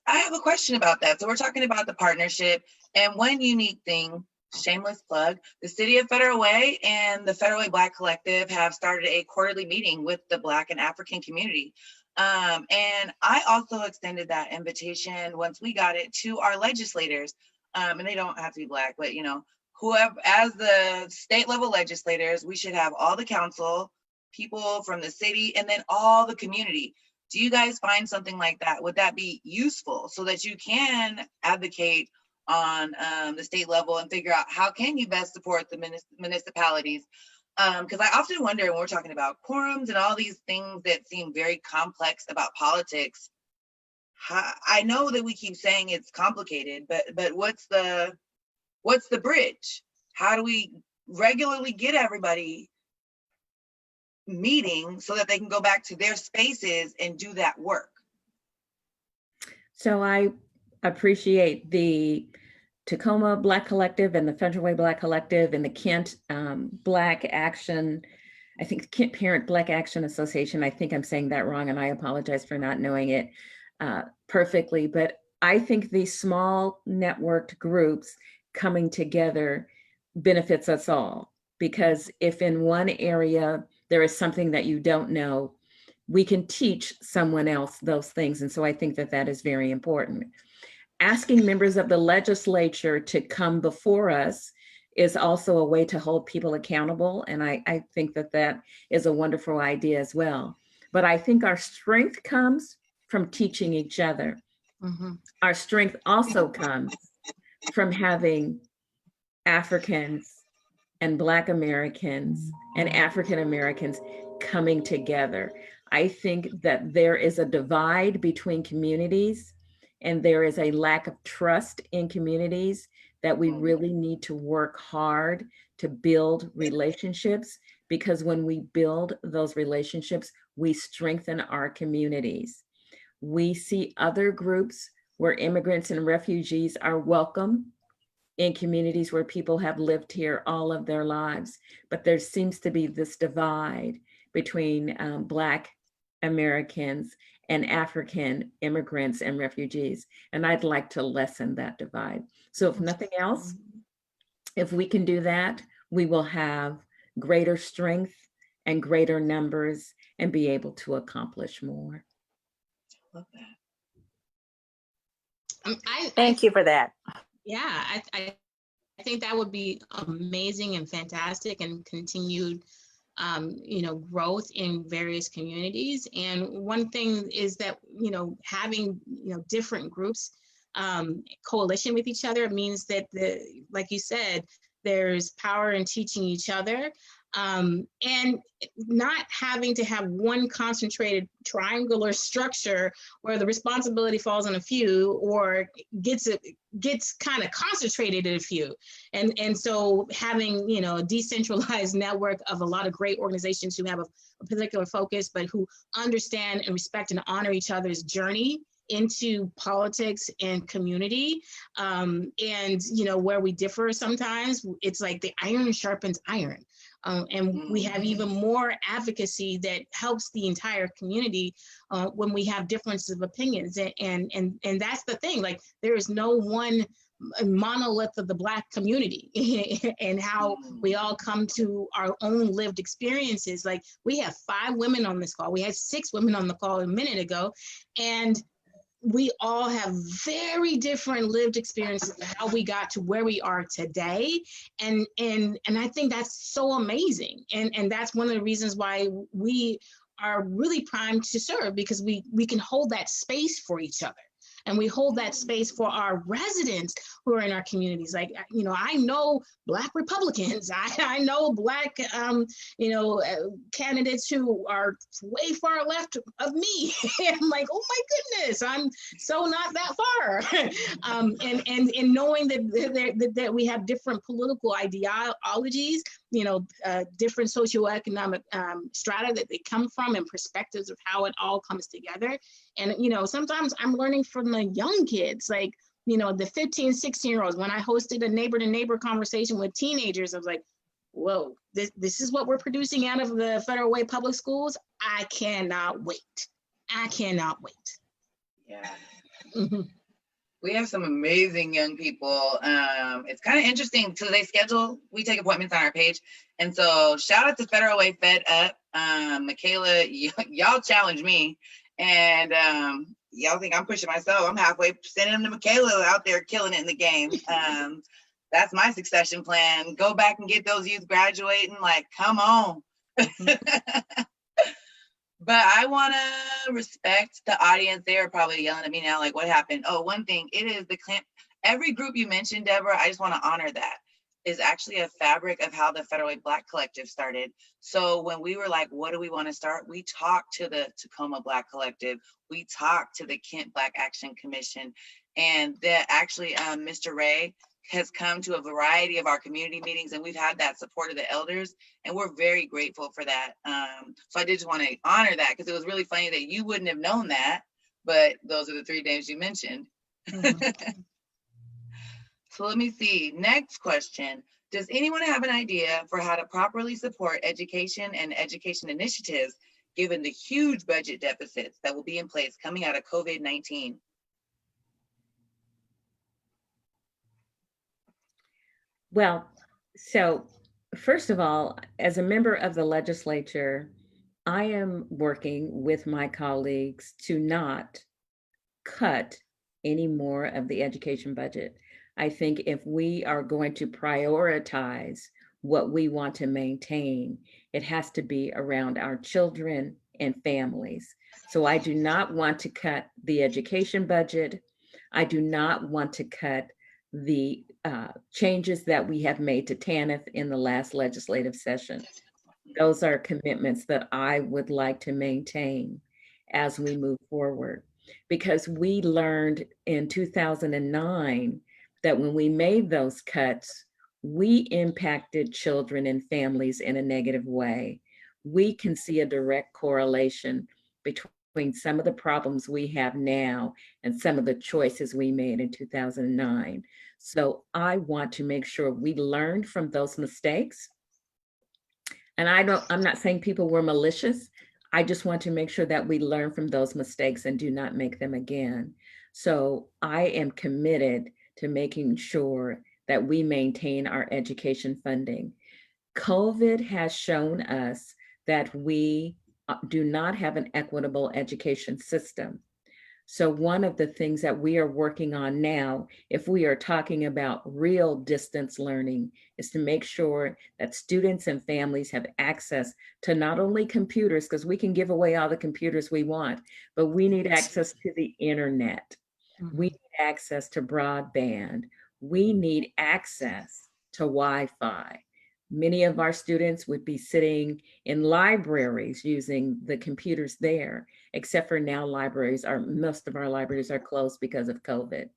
I have a question about that. So we're talking about the partnership, and one unique thing, shameless plug, the City of Federal Way and the Federal Way Black Collective have started a quarterly meeting with the Black and African community. And I also extended that invitation once we got it to our legislators. And they don't have to be Black, but whoever, as the state level legislators, we should have all the council, people from the city, and then all the community. Do you guys find something like that? Would that be useful so that you can advocate on the state level and figure out how can you best support the municipalities? Because I often wonder when we're talking about quorums and all these things that seem very complex about politics, I know that we keep saying it's complicated, but what's the bridge? How do we regularly get everybody meeting so that they can go back to their spaces and do that work? So I appreciate the Tacoma Black Collective and the Federal Way Black Collective and the Kent Black Action, I think Kent Parent Black Action Association. I think I'm saying that wrong, and I apologize for not knowing it perfectly. But I think these small networked groups coming together benefits us all, because if in one area there is something that you don't know, we can teach someone else those things. And so I think that that is very important. Asking members of the legislature to come before us is also a way to hold people accountable. And I think that that is a wonderful idea as well. But I think our strength comes from teaching each other. Mm-hmm. Our strength also comes from having Africans and Black Americans and African Americans coming together. I think that there is a divide between communities, and there is a lack of trust in communities that we really need to work hard to build relationships, because when we build those relationships, we strengthen our communities. We see other groups where immigrants and refugees are welcome in communities where people have lived here all of their lives, but there seems to be this divide between Black Americans and African immigrants and refugees. And I'd like to lessen that divide. So if nothing else, if we can do that, we will have greater strength and greater numbers and be able to accomplish more. Love that. Thank you for that. Yeah, I think that would be amazing and fantastic, and continued growth in various communities. And one thing is that, having, different groups coalition with each other means that, like you said, there's power in teaching each other, and not having to have one concentrated triangular structure where the responsibility falls on a few, or gets kind of concentrated in a few. And so having, a decentralized network of a lot of great organizations who have a particular focus, but who understand and respect and honor each other's journey into politics and community, and where we differ sometimes, it's like the iron sharpens iron, and we have even more advocacy that helps the entire community when we have differences of opinions, and that's the thing. Like, there is no one monolith of the Black community and how we all come to our own lived experiences. Like, we have 5 women on this call. We had 6 women on the call a minute ago, and we all have very different lived experiences of how we got to where we are today. And I think that's so amazing. And that's one of the reasons why we are really primed to serve, because we can hold that space for each other. And we hold that space for our residents who are in our communities. Like, I know Black Republicans, I know Black, candidates who are way far left of me. I'm like, oh my goodness, I'm so not that far. And knowing that we have different political ideologies, different socioeconomic strata that they come from, and perspectives of how it all comes together. And, sometimes I'm learning from the young kids, like, the 15, 16-year-olds. When I hosted a neighbor to neighbor conversation with teenagers, I was like, whoa, this is what we're producing out of the Federal Way Public Schools. I cannot wait. I cannot wait. Yeah. Mm-hmm. We have some amazing young people. It's kind of interesting. So we take appointments on our page. And so shout out to Federal Way Fed Up. Michaela, y'all challenge me. And y'all think I'm pushing myself. I'm halfway sending them to Michaela out there killing it in the game. That's my succession plan. Go back and get those youth graduating. Like, come on. But I want to respect the audience. They're probably yelling at me now, like, what happened? Oh, one thing, it is every group you mentioned, Debra, I just want to honor that, is actually a fabric of how the Federal Way Black Collective started. So when we were like, what do we want to start? We talked to the Tacoma Black Collective. We talked to the Kent Black Action Commission. And that actually, Mr. Ray has come to a variety of our community meetings, and we've had that support of the elders, and we're very grateful for that. So I did just want to honor that, because it was really funny that you wouldn't have known that, but those are the 3 names you mentioned. Mm-hmm. So let me see. Next question. Does anyone have an idea for how to properly support education and education initiatives given the huge budget deficits that will be in place coming out of COVID-19? Well, so first of all, as a member of the legislature, I am working with my colleagues to not cut any more of the education budget. I think if we are going to prioritize what we want to maintain, it has to be around our children and families. So I do not want to cut the education budget. I do not want to cut the changes that we have made to TANF in the last legislative session. Those are commitments that I would like to maintain as we move forward, because we learned in 2009 that when we made those cuts, we impacted children and families in a negative way. We can see a direct correlation between some of the problems we have now and some of the choices we made in 2009. So I want to make sure we learned from those mistakes. And I'm not saying people were malicious. I just want to make sure that we learn from those mistakes and do not make them again. So I am committed to making sure that we maintain our education funding. COVID has shown us that we do not have an equitable education system. So one of the things that we are working on now, if we are talking about real distance learning, is to make sure that students and families have access to not only computers, because we can give away all the computers we want, but we need access to the internet. We need access to broadband. We need access to Wi-Fi. Many of our students would be sitting in libraries using the computers there, except for now most of our libraries are closed because of COVID.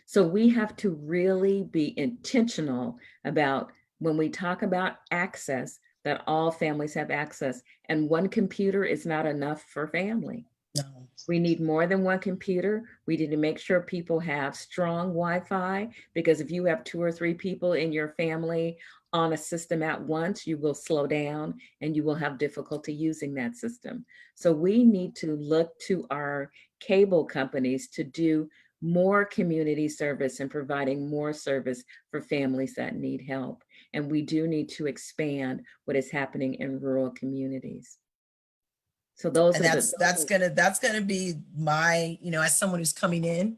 So we have to really be intentional about when we talk about access, that all families have access, and one computer is not enough for family. No. We need more than one computer. We need to make sure people have strong Wi-Fi, because if you have 2 or 3 people in your family on a system at once, you will slow down and you will have difficulty using that system. So we need to look to our cable companies to do more community service and providing more service for families that need help. And we do need to expand what is happening in rural communities. So those And are that's gonna be my, as someone who's coming in,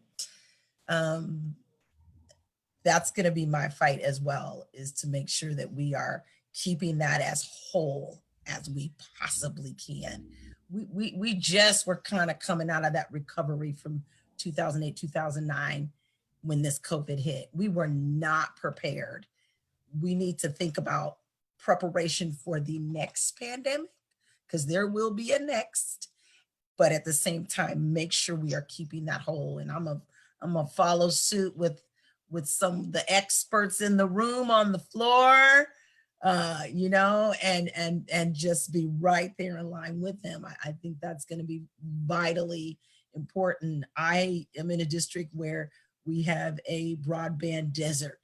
that's gonna be my fight as well, is to make sure that we are keeping that as whole as we possibly can. We just were kind of coming out of that recovery from 2008, 2009, when this COVID hit. We were not prepared. We need to think about preparation for the next pandemic, because there will be a next, but at the same time, make sure we are keeping that whole. And I'm gonna follow suit with some of the experts in the room on the floor, and just be right there in line with them. I think that's going to be vitally important. I am in a district where we have a broadband desert,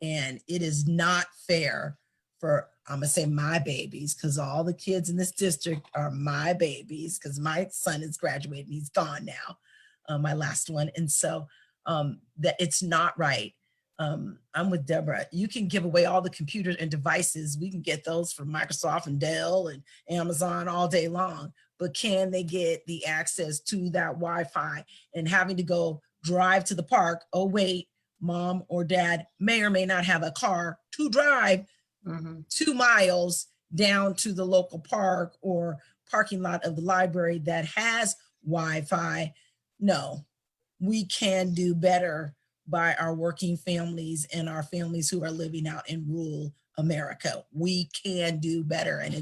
and it is not fair for, I'm gonna say, my babies, because all the kids in this district are my babies, because my son is graduating, he's gone now, my last one. And so that it's not right. I'm with Debra. You can give away all the computers and devices. We can get those from Microsoft and Dell and Amazon all day long, but can they get the access to that Wi-Fi? And having to go drive to the park, oh wait, mom or dad may or may not have a car to drive 2 miles down to the local park or parking lot of the library that has Wi-Fi. No, we can do better by our working families and our families who are living out in rural America. We can do better. And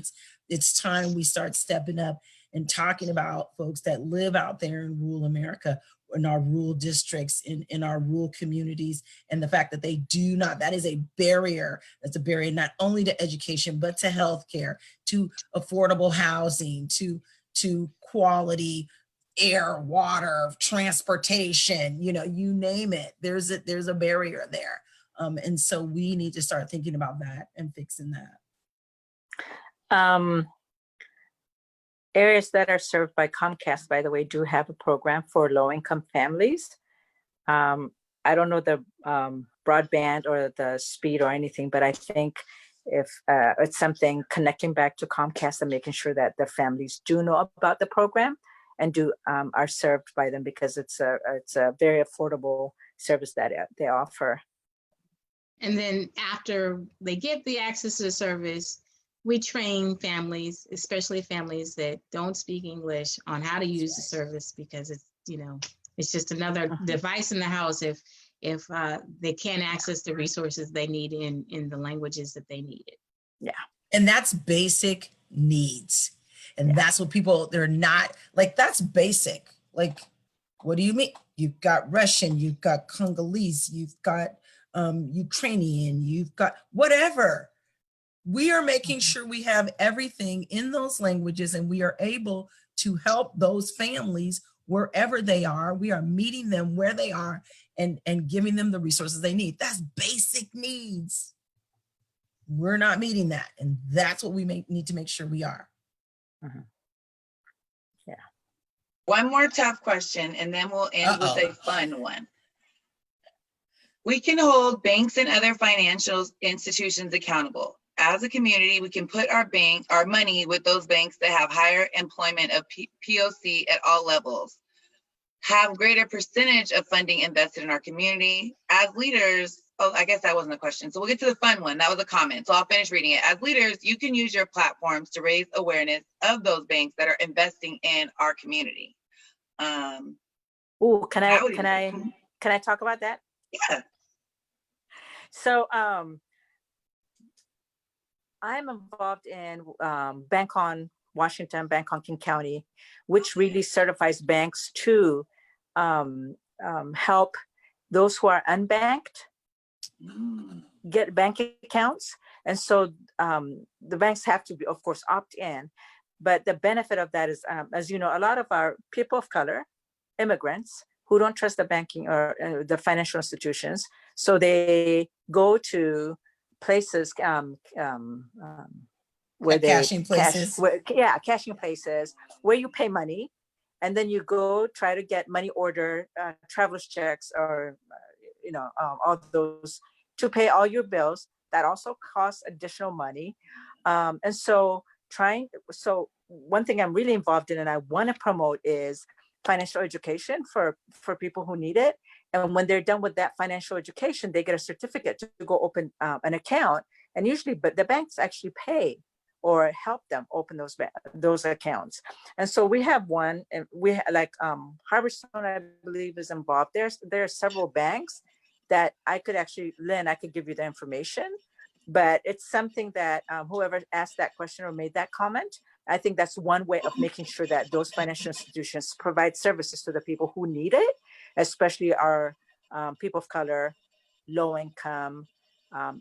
it's time we start stepping up and talking about folks that live out there in rural America, in our rural districts, in our rural communities, and the fact that they do not, that is a barrier. That's a barrier not only to education, but to healthcare, to affordable housing, to quality air, water, transportation, you know, you name it. There's a barrier there. And so we need to start thinking about that and fixing that. Areas that are served by Comcast, by the way, do have a program for low-income families. I don't know the broadband or the speed or anything, but I think if it's something connecting back to Comcast and making sure that the families do know about the program and are served by them, because it's a very affordable service that they offer. And then after they get the access to the service, we train families, especially families that don't speak English, on how to use the service, because it's, you know, it's just another device in the house if they can't access the resources they need in the languages that they need it. Yeah. And that's basic needs. And that's what people, they're not, like, that's basic. Like, what do you mean? You've got Russian, you've got Congolese, you've got Ukrainian, you've got whatever. We are making sure we have everything in those languages, and we are able to help those families wherever they are. We are meeting them where they are and giving them the resources they need. That's basic needs. We're not meeting that. And that's what we need to make sure we are. Yeah. One more tough question, and then we'll end with a fun one. We can hold banks and other financial institutions accountable. As a community, we can put our money with those banks that have higher employment of POC at all levels, have greater percentage of funding invested in our community. As leaders, I guess that wasn't a question. So we'll get to the fun one. That was a comment. So I'll finish reading it. As leaders, you can use your platforms to raise awareness of those banks that are investing in our community. Can I talk about that? Yeah. So I'm involved in Bank-On Washington, Bank-On King County, which really certifies banks to help those who are unbanked get bank accounts. And so the banks have to be, of course, opt in. But the benefit of that is, as you know, a lot of our people of color, immigrants, who don't trust the banking or the financial institutions, so they go to places where cashing places. Cashing places where you pay money, and then you go try to get money order, traveler's checks, or all those to pay all your bills. That also costs additional money, and so one thing I'm really involved in and I want to promote is financial education for people who need it. And when they're done with that financial education, they get a certificate to go open an account. And usually, but the banks actually pay or help them open those accounts. And so we have one, and we like Harborstone, I believe, is involved. There are several banks that I could actually, Lynn, I could give you the information, but it's something that whoever asked that question or made that comment, I think that's one way of making sure that those financial institutions provide services to the people who need it, especially our people of color, low income,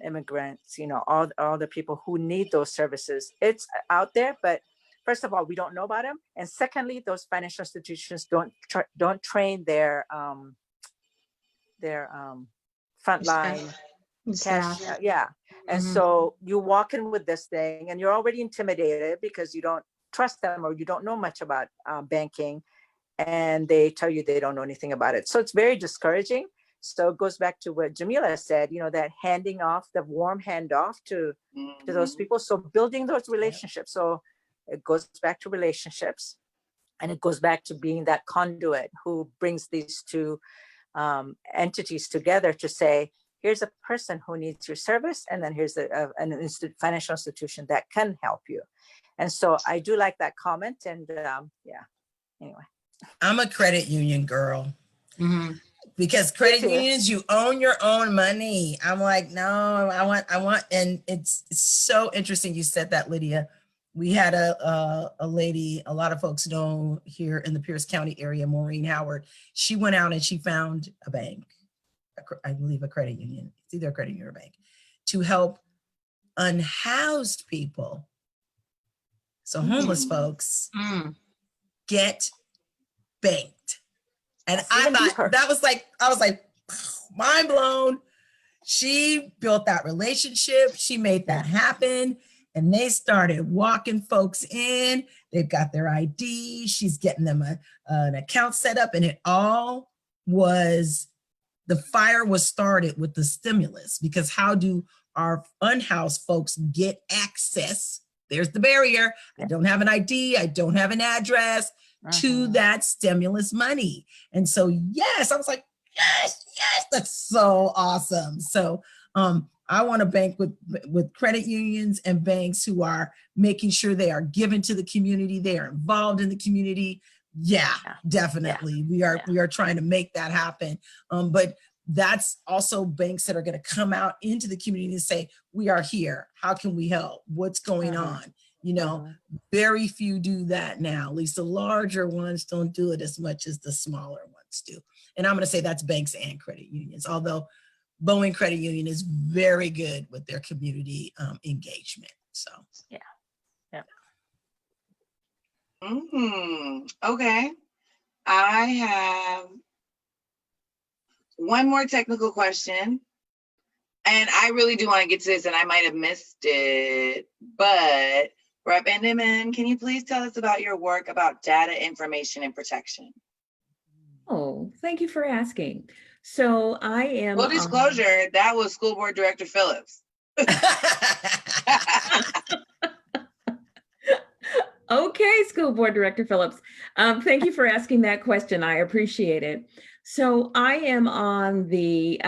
immigrants, all the people who need those services. It's out there, but first of all, we don't know about them. And secondly, those financial institutions don't train their frontline cash. Yeah. And so you walk in with this thing and you're already intimidated because you don't trust them or you don't know much about banking, and they tell you they don't know anything about it. So it's very discouraging. So it goes back to what Jamila said, that handing off, the warm handoff to those people. So building those relationships. So it goes back to relationships, and it goes back to being that conduit who brings these two entities together to say, here's a person who needs your service, and then here's an financial institution that can help you. And so I do like that comment. And anyway. I'm a credit union girl. Because credit unions, you own your own money. I'm like, no, I want, and it's so interesting you said that, Lydia. We had a lady, a lot of folks know here in the Pierce County area, Maureen Howard. She went out and she found a bank, I believe a credit union, it's either a credit union or a bank, to help unhoused people. So homeless folks get banked. And I Even thought her. that was like, I was like, mind blown. She built that relationship. She made that happen. And they started walking folks in. They've got their ID. She's getting them an account set up. And it all was, the fire was started with the stimulus, because how do our unhoused folks get access? There's the barrier. I don't have an ID. I don't have an address to that stimulus money. And so, yes, I was like, yes, that's so awesome. So I want to bank with credit unions and banks who are making sure they are given to the community. They are involved in the community. Yeah, definitely. Yeah. We are trying to make that happen. But that's also banks that are going to come out into the community and say, we are here. How can we help? What's going on? You know, very few do that now. At least the larger ones don't do it as much as the smaller ones do. And I'm going to say that's banks and credit unions, although Boeing Credit Union is very good with their community engagement. So, yeah. Okay. I have one more technical question. And I really do want to get to this, and I might have missed it, but Rep. Entenman, can you please tell us about your work about data information and protection? Oh, thank you for asking. So I am— Full disclosure, that was School Board Director Phillips. Okay, School Board Director Phillips. Thank you for asking that question. I appreciate it. So I am on the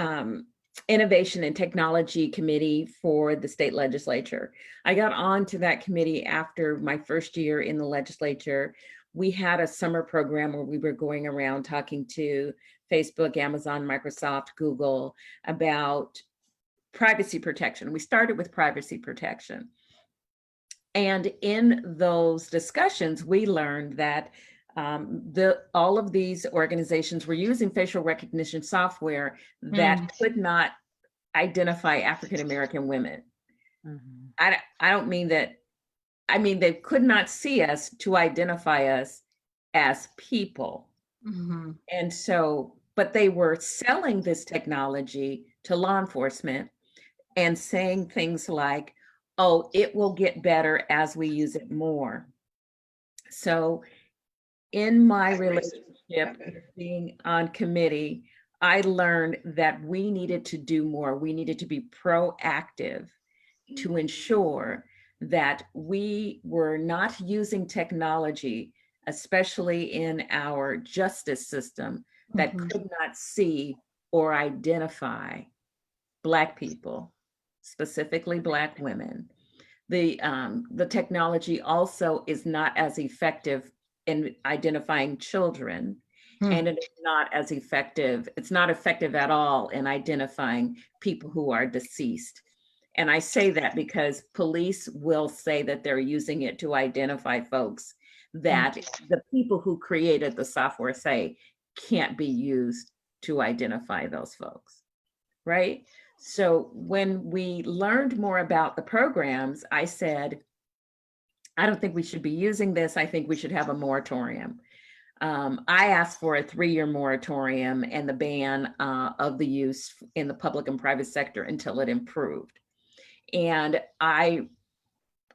Innovation and Technology Committee for the state legislature. I got onto that committee after my first year in the legislature. We had a summer program where we were going around talking to Facebook, Amazon, Microsoft, Google about privacy protection. We started with privacy protection. And in those discussions, we learned that all of these organizations were using facial recognition software that could not identify African-American women. I don't mean that, I mean, they could not see us to identify us as people. And so, but they were selling this technology to law enforcement and saying things like, oh, it will get better as we use it more. So in my relationship being on committee, I learned that we needed to do more. We needed to be proactive to ensure that we were not using technology, especially in our justice system, that could not see or identify Black people, specifically Black women. The technology also is not as effective in identifying children, and it is not as effective. It's not effective at all in identifying people who are deceased. And I say that because police will say that they're using it to identify folks that the people who created the software say can't be used to identify those folks, right? So when we learned more about the programs, I said, I don't think we should be using this. I think we should have a moratorium. I asked for a 3-year moratorium and the ban of the use in the public and private sector until it improved. And I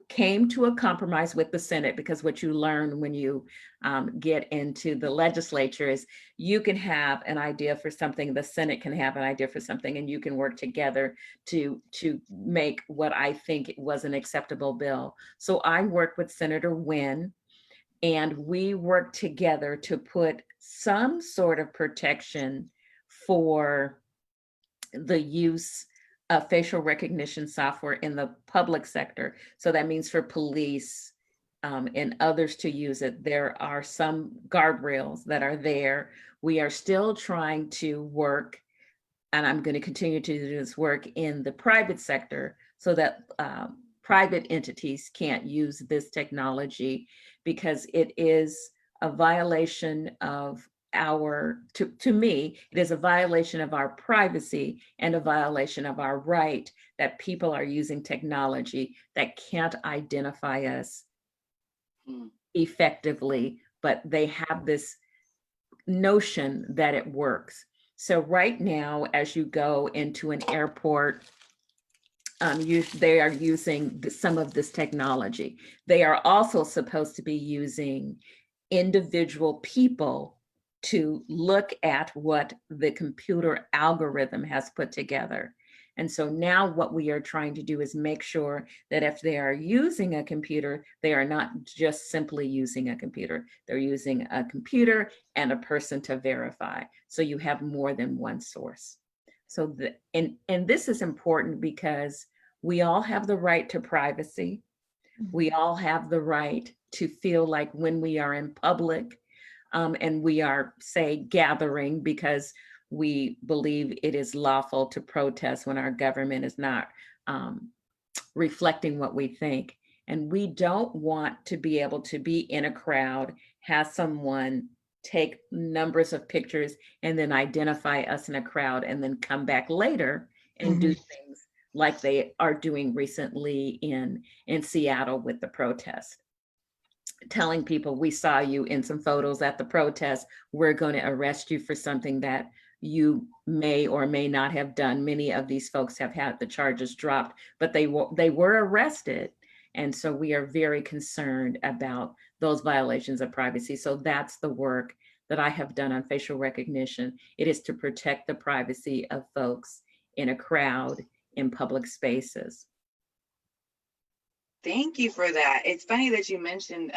came to a compromise with the Senate, because what you learn when you get into the legislature is you can have an idea for something, the Senate can have an idea for something, and you can work together to make what I think was an acceptable bill. So I worked with Senator Wynn, and we worked together to put some sort of protection for the use of facial recognition software in the public sector. So that means for police and others to use it. There are some guardrails that are there. We are still trying to work, and I'm going to continue to do this work in the private sector so that private entities can't use this technology, because it is a violation of our, to me, it is a violation of our privacy and a violation of our right that people are using technology that can't identify us effectively, but they have this notion that it works. So right now, as you go into an airport, they are using some of this technology. They are also supposed to be using individual people to look at what the computer algorithm has put together. And so now what we are trying to do is make sure that if they are using a computer, they are not just simply using a computer. They're using a computer and a person to verify. So you have more than one source. So and this is important because we all have the right to privacy. We all have the right to feel like when we are in public and we are, say, gathering because we believe it is lawful to protest when our government is not reflecting what we think. And we don't want to be able to be in a crowd, have someone take numbers of pictures and then identify us in a crowd and then come back later and do things like they are doing recently in Seattle with the protest. Telling people, we saw you in some photos at the protest, we're going to arrest you for something that you may or may not have done. Many of these folks have had the charges dropped, but they were arrested. And so we are very concerned about those violations of privacy. So that's the work that I have done on facial recognition. It is to protect the privacy of folks in a crowd, in public spaces. Thank you for that. It's funny that you mentioned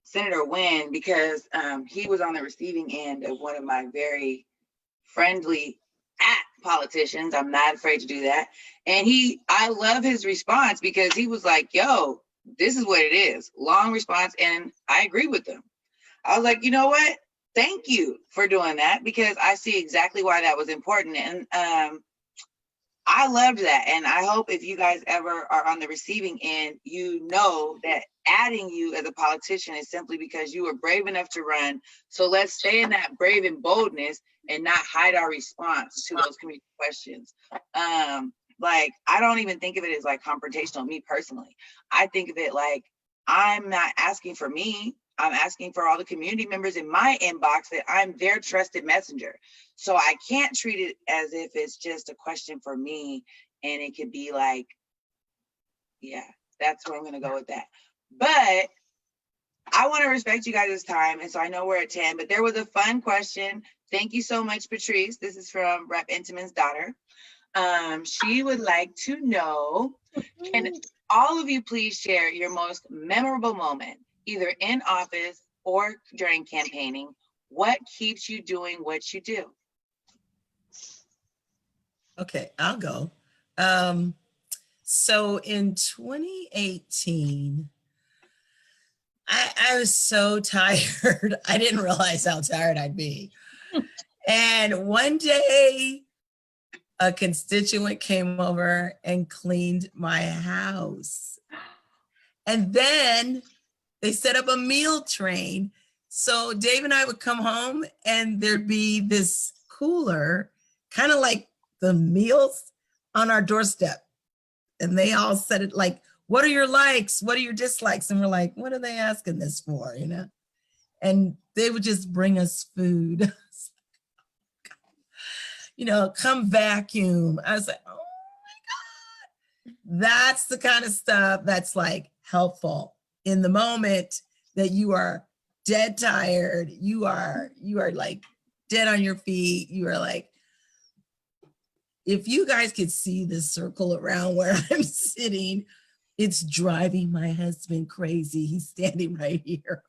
Senator Wynn, because he was on the receiving end of one of my very friendly politicians. I'm not afraid to do that. And I love his response, because he was like, yo, this is what it is. Long response. And I agree with him. I was like, you know what? Thank you for doing that, because I see exactly why that was important. And I loved that. And I hope if you guys ever are on the receiving end, you know that adding you as a politician is simply because you were brave enough to run. So let's stay in that brave and boldness and not hide our response to those community questions. Like, I don't even think of it as like confrontational, me personally. I think of it like, I'm not asking for me. I'm asking for all the community members in my inbox that I'm their trusted messenger. So I can't treat it as if it's just a question for me, and it could be like, yeah, that's where I'm going to go with that. But I want to respect you guys' time. And so I know we're at 10, but there was a fun question. Thank you so much, Patrice. This is from Rep. Entenman's daughter. She would like to know, can all of you please share your most memorable moment, either in office or during campaigning? What keeps you doing what you do? Okay, I'll go. So in 2018, I was so tired. I didn't realize how tired I'd be. And one day, a constituent came over and cleaned my house. And then they set up a meal train. So Dave and I would come home and there'd be this cooler, kind of like the meals on our doorstep. And they all said it like, what are your likes? What are your dislikes? And we're like, what are they asking this for, you know? And they would just bring us food. You know, come vacuum. I was like, oh my God. That's the kind of stuff that's like helpful in the moment that you are dead tired. You are like dead on your feet. You are like, if you guys could see the circle around where I'm sitting, it's driving my husband crazy. He's standing right here.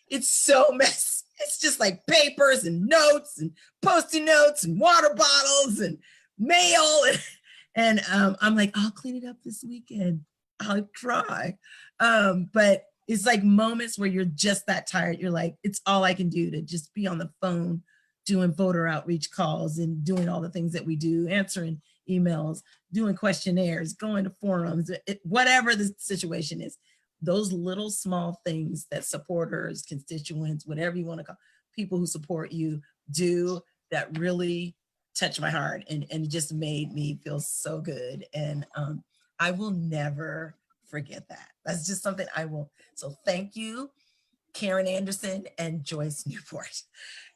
It's so messy. It's just like papers and notes and Post-it notes and water bottles and mail. And I'm like, I'll clean it up this weekend. I'll try. But it's like moments where you're just that tired. You're like, it's all I can do to just be on the phone doing voter outreach calls and doing all the things that we do, answering emails, doing questionnaires, going to forums, whatever the situation is. Those little small things that supporters, constituents, whatever you want to call, people who support you do, that really touched my heart and it just made me feel so good. And I will never forget that. That's just something I will. So thank you, Karen Anderson and Joyce Newport,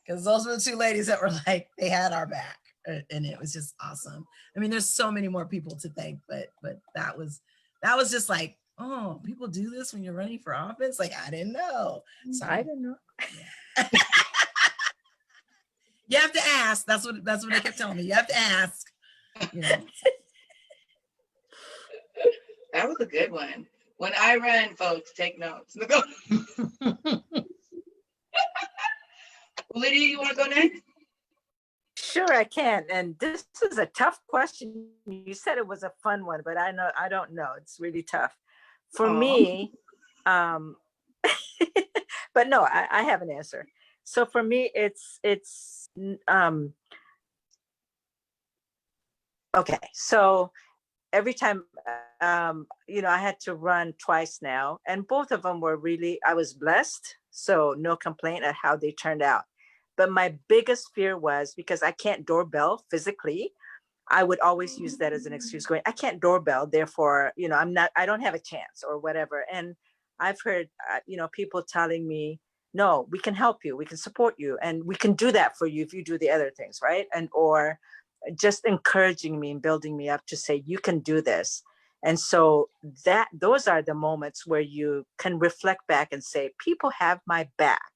because those were the two ladies that were like, they had our back, and it was just awesome. I mean, there's so many more people to thank, but that was just like, oh, people do this when you're running for office? Like, I didn't know. So I didn't know. yeah. You have to ask. That's what they kept telling me. You have to ask. You know. That was a good one. When I run, folks, take notes. Lydia, you want to go next? Sure, I can. And this is a tough question. You said it was a fun one, but I don't know. It's really tough for me. But no, I have an answer. So for me, it's okay. So every time, you know, I had to run twice now, and both of them were really, I was blessed. So no complaint at how they turned out. But my biggest fear was, because I can't doorbell physically, I would always use that as an excuse going, I can't doorbell, therefore, you know, I don't have a chance or whatever. And I've heard, you know, people telling me, no, we can help you, we can support you, and we can do that for you if you do the other things, right? And, or just encouraging me and building me up to say, you can do this. And so those are the moments where you can reflect back and say, people have my back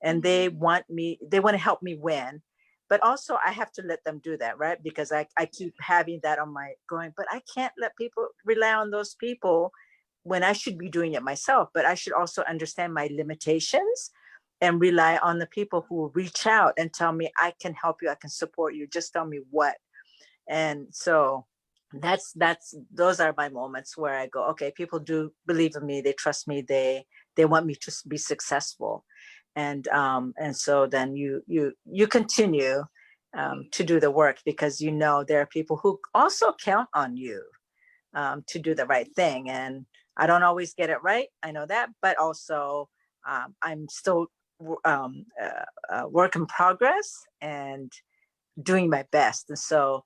and they want to help me win. But also I have to let them do that, right? Because I keep having that on my going, but I can't let people rely on those people when I should be doing it myself. But I should also understand my limitations and rely on the people who will reach out and tell me, I can help you, I can support you, just tell me what. And so those are my moments where I go, okay, people do believe in me, they trust me, they want me to be successful. And so then you continue to do the work, because you know there are people who also count on you to do the right thing. And I don't always get it right, I know that, but also I'm still work in progress and doing my best. And so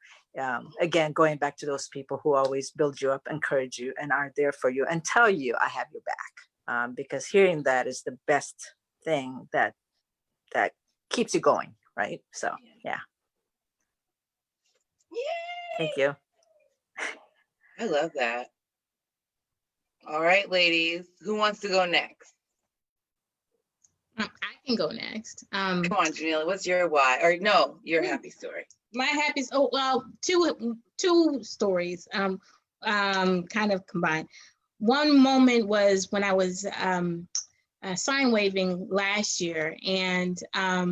again, going back to those people who always build you up, encourage you, and are there for you and tell you I have your back, because hearing that is the best thing that keeps you going, right? So yeah. Yay! Thank you. I love that. All right, ladies, who wants to go next? I can go next. Come on, Jamila, what's your why? Or no, your happy story. My happy, oh, well, two stories, kind of combined. One moment was when I was sign waving last year, and a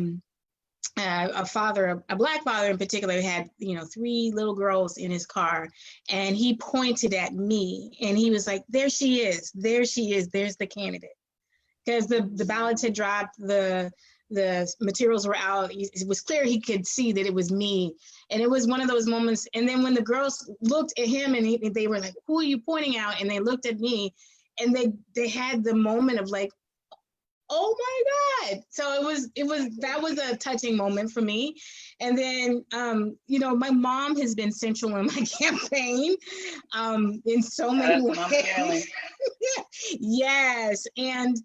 Black father in particular, had, you know, 3 little girls in his car, and he pointed at me and he was like, there she is, there's the candidate. Because the ballots had dropped, the materials were out. It was clear he could see that it was me. And it was one of those moments. And then when the girls looked at him and they were like, who are you pointing out? And they looked at me, and they had the moment of like, oh my God. So that was a touching moment for me. And then, you know, my mom has been central in my campaign in so many ways. Yes. And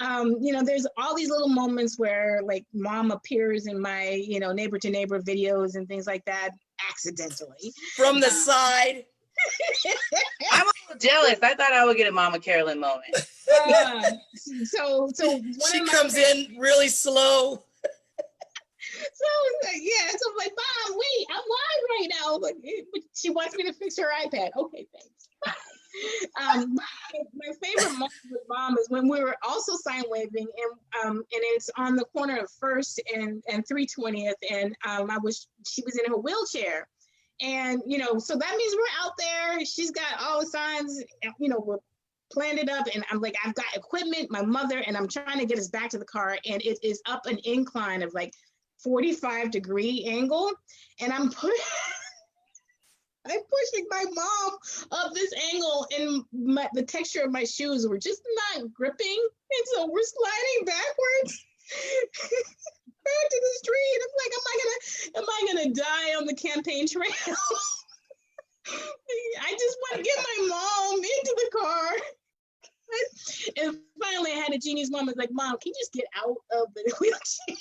you know, there's all these little moments where like mom appears in my, you know, neighbor to neighbor videos and things like that accidentally. From the side. I'm a little jealous. I thought I would get a Mama Carolyn moment. So she comes in really slow. So yeah, so I'm like, Mom, wait, I'm live right now. But she wants me to fix her iPad. Okay, thanks. My favorite moment with Mom is when we were also sign waving, and it's on the corner of 1st and 320th, and she was in her wheelchair, and you know, so that means we're out there. She's got all the signs, you know, we're planned it up, and I'm like, I've got equipment, my mother, and I'm trying to get us back to the car, and it is up an incline of like 45-degree angle, and I'm pushing my mom up this angle, and the texture of my shoes were just not gripping, and so we're sliding backwards back to the street. I'm like, am I gonna die on the campaign trail? I just want to get my mom into the car. And finally I had to Jeannie's mom is like, Mom, can you just get out of the wheelchair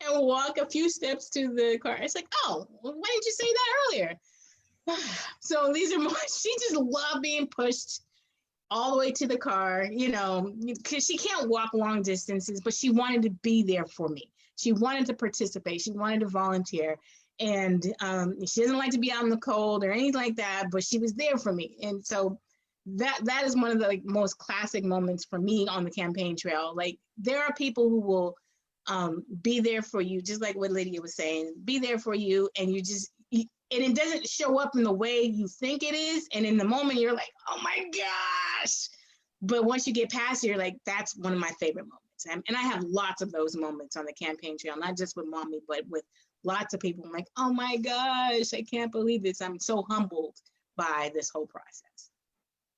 and walk a few steps to the car? It's like, oh, well, why didn't you say that earlier? So these are more, she just loved being pushed all the way to the car, you know, because she can't walk long distances, but she wanted to be there for me. She wanted to participate. She wanted to volunteer. And she doesn't like to be out in the cold or anything like that, but she was there for me. And so that is one of the most classic moments for me on the campaign trail. Like, there are people who will be there for you, just like what Lydia was saying, be there for you, and and it doesn't show up in the way you think it is. And in the moment, you're like, oh my gosh. But once you get past it, you're like, that's one of my favorite moments. And I have lots of those moments on the campaign trail, not just with mommy, but with lots of people. I'm like, oh my gosh, I can't believe this. I'm so humbled by this whole process.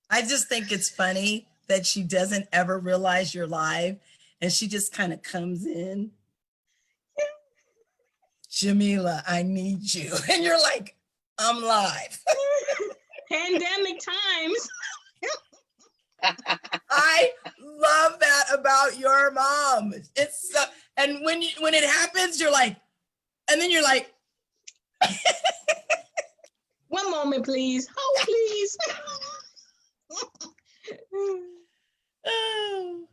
I just think it's funny that she doesn't ever realize you're live, and she just kind of comes in. Jamila, I need you. And you're like, I'm live. Pandemic times. I love that about your mom. It's and when it happens, you're like, and then you're like, one moment, please. Oh, please. oh.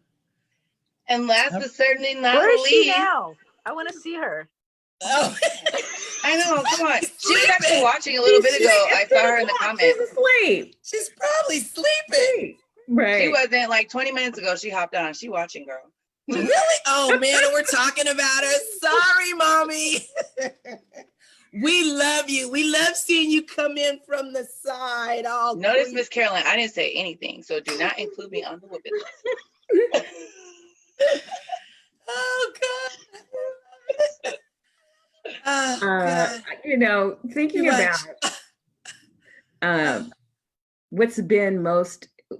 And last but certainly not Where is she least. now? I want to see her. Oh. I know, come on. She was actually watching a little bit ago. I saw her in the comments. She's asleep. She's probably sleeping. Right. She wasn't, like 20 minutes ago. She hopped on. She watching, girl. Really? Oh man, and we're talking about her. Sorry, mommy. We love you. We love seeing you come in from the side. Oh, Notice, Miss Caroline, I didn't say anything, so do not include me on the whooping list. Oh God. Oh, God. You know, thinking about what's been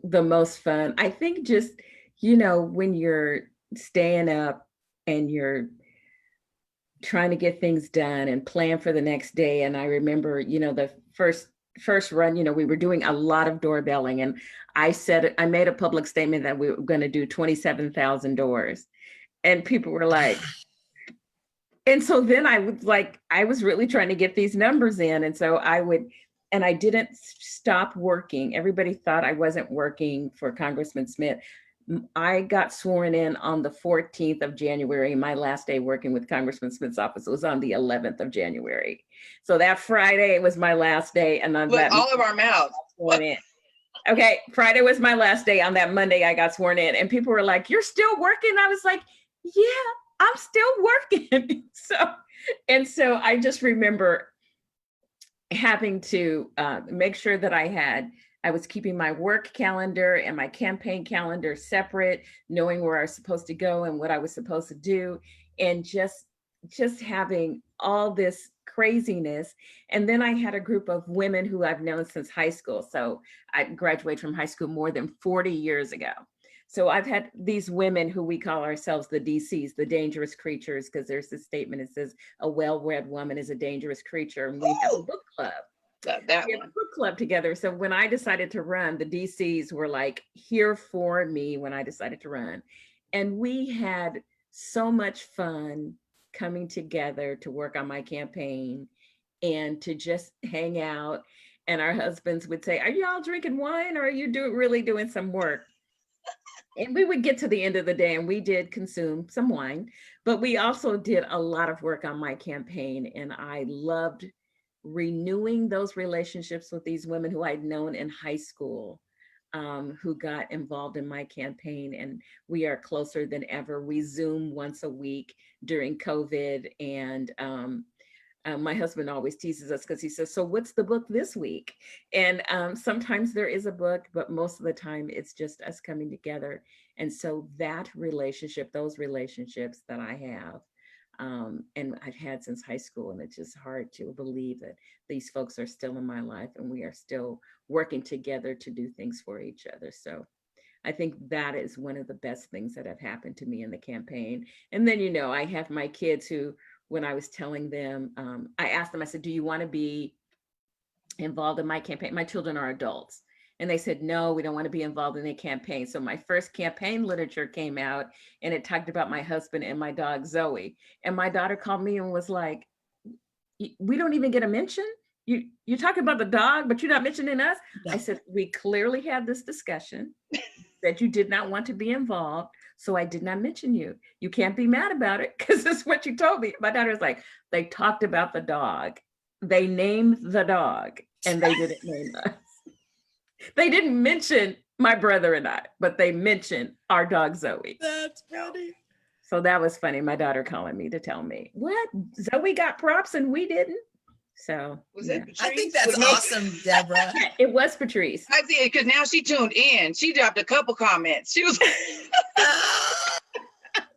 the most fun, I think just, you know, when you're staying up and you're trying to get things done and plan for the next day. And I remember, you know, the first run, you know, we were doing a lot of doorbelling, and I made a public statement that we were going to do 27,000 doors, and people were like, and so then I was really trying to get these numbers in. And so I didn't stop working. Everybody thought I wasn't working for Congressman Smith. I got sworn in on the 14th of January. My last day working with Congressman Smith's office was on the 11th of January. So that Friday was my last day. And on that, all of our mouths. Sworn in. Okay, Friday was my last day. On that Monday, I got sworn in, and people were like, "You're still working?" I was like, "Yeah, I'm still working." So I just remember having to make sure that I was keeping my work calendar and my campaign calendar separate, knowing where I was supposed to go and what I was supposed to do, and just having all this craziness. And then I had a group of women who I've known since high school. So I graduated from high school more than 40 years ago. So I've had these women who we call ourselves the DCs, the dangerous creatures, because there's this statement that says a well-read woman is a dangerous creature. And we have a book club. We have a book club together. So when I decided to run, the DCs were like here for me when I decided to run. And we had so much fun coming together to work on my campaign and to just hang out. And our husbands would say, "Are you all drinking wine, or are you really doing some work?" And we would get to the end of the day and we did consume some wine, but we also did a lot of work on my campaign. And I loved renewing those relationships with these women who I'd known in high school, who got involved in my campaign. And we are closer than ever. We Zoom once a week during COVID. And my husband always teases us because he says, "So what's the book this week?" And sometimes there is a book, but most of the time it's just us coming together. And so that relationship, those relationships that I have, and I've had since high school, and it's just hard to believe that these folks are still in my life and we are still working together to do things for each other. So I think that is one of the best things that have happened to me in the campaign. And then, you know, I have my kids who, when I was telling them, I asked them, I said, "Do you want to be involved in my campaign?" My children are adults. And they said, no, we don't want to be involved in a campaign. So my first campaign literature came out and it talked about my husband and my dog, Zoe. And my daughter called me and was like, we don't even get a mention? You're talking about the dog, but you're not mentioning us? No. I said, we clearly had this discussion that you did not want to be involved. So I did not mention you. You can't be mad about it because this is what you told me. My daughter was like, they talked about the dog. They named the dog and they didn't name us. They didn't mention my brother and I, but they mentioned our dog, Zoe. That's funny. So that was funny. My daughter calling me to tell me, what? Zoe got props and we didn't? So Was yeah. that Patrice? I think that's awesome, Debra. It was Patrice. I see it because now she tuned in. She dropped a couple comments. She was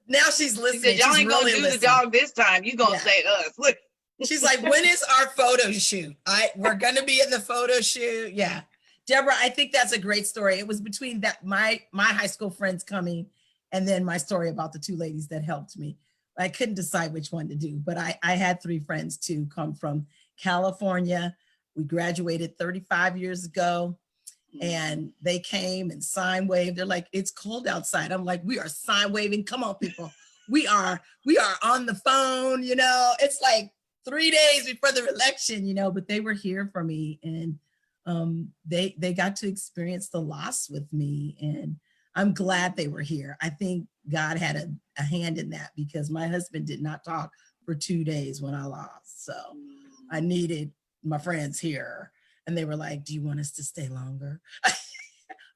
Now she's she listening. said, y'all She's ain't gonna really do listening. the dog this time. You gonna Yeah. say us. Look. She's like, when is our photo shoot? We're gonna be in the photo shoot. Yeah. Debra, I think that's a great story. It was between that my high school friends coming and then my story about the two ladies that helped me. I couldn't decide which one to do, but I had three friends too come from California. We graduated 35 years ago and they came and sign waved. They're like, it's cold outside. I'm like, we are sign waving. Come on, people. We are on the phone, you know. It's like 3 days before the election, you know, but they were here for me and they got to experience the loss with me. And I'm glad they were here. I think God had a hand in that because my husband did not talk for 2 days when I lost. So I needed my friends here. And they were like, do you want us to stay longer?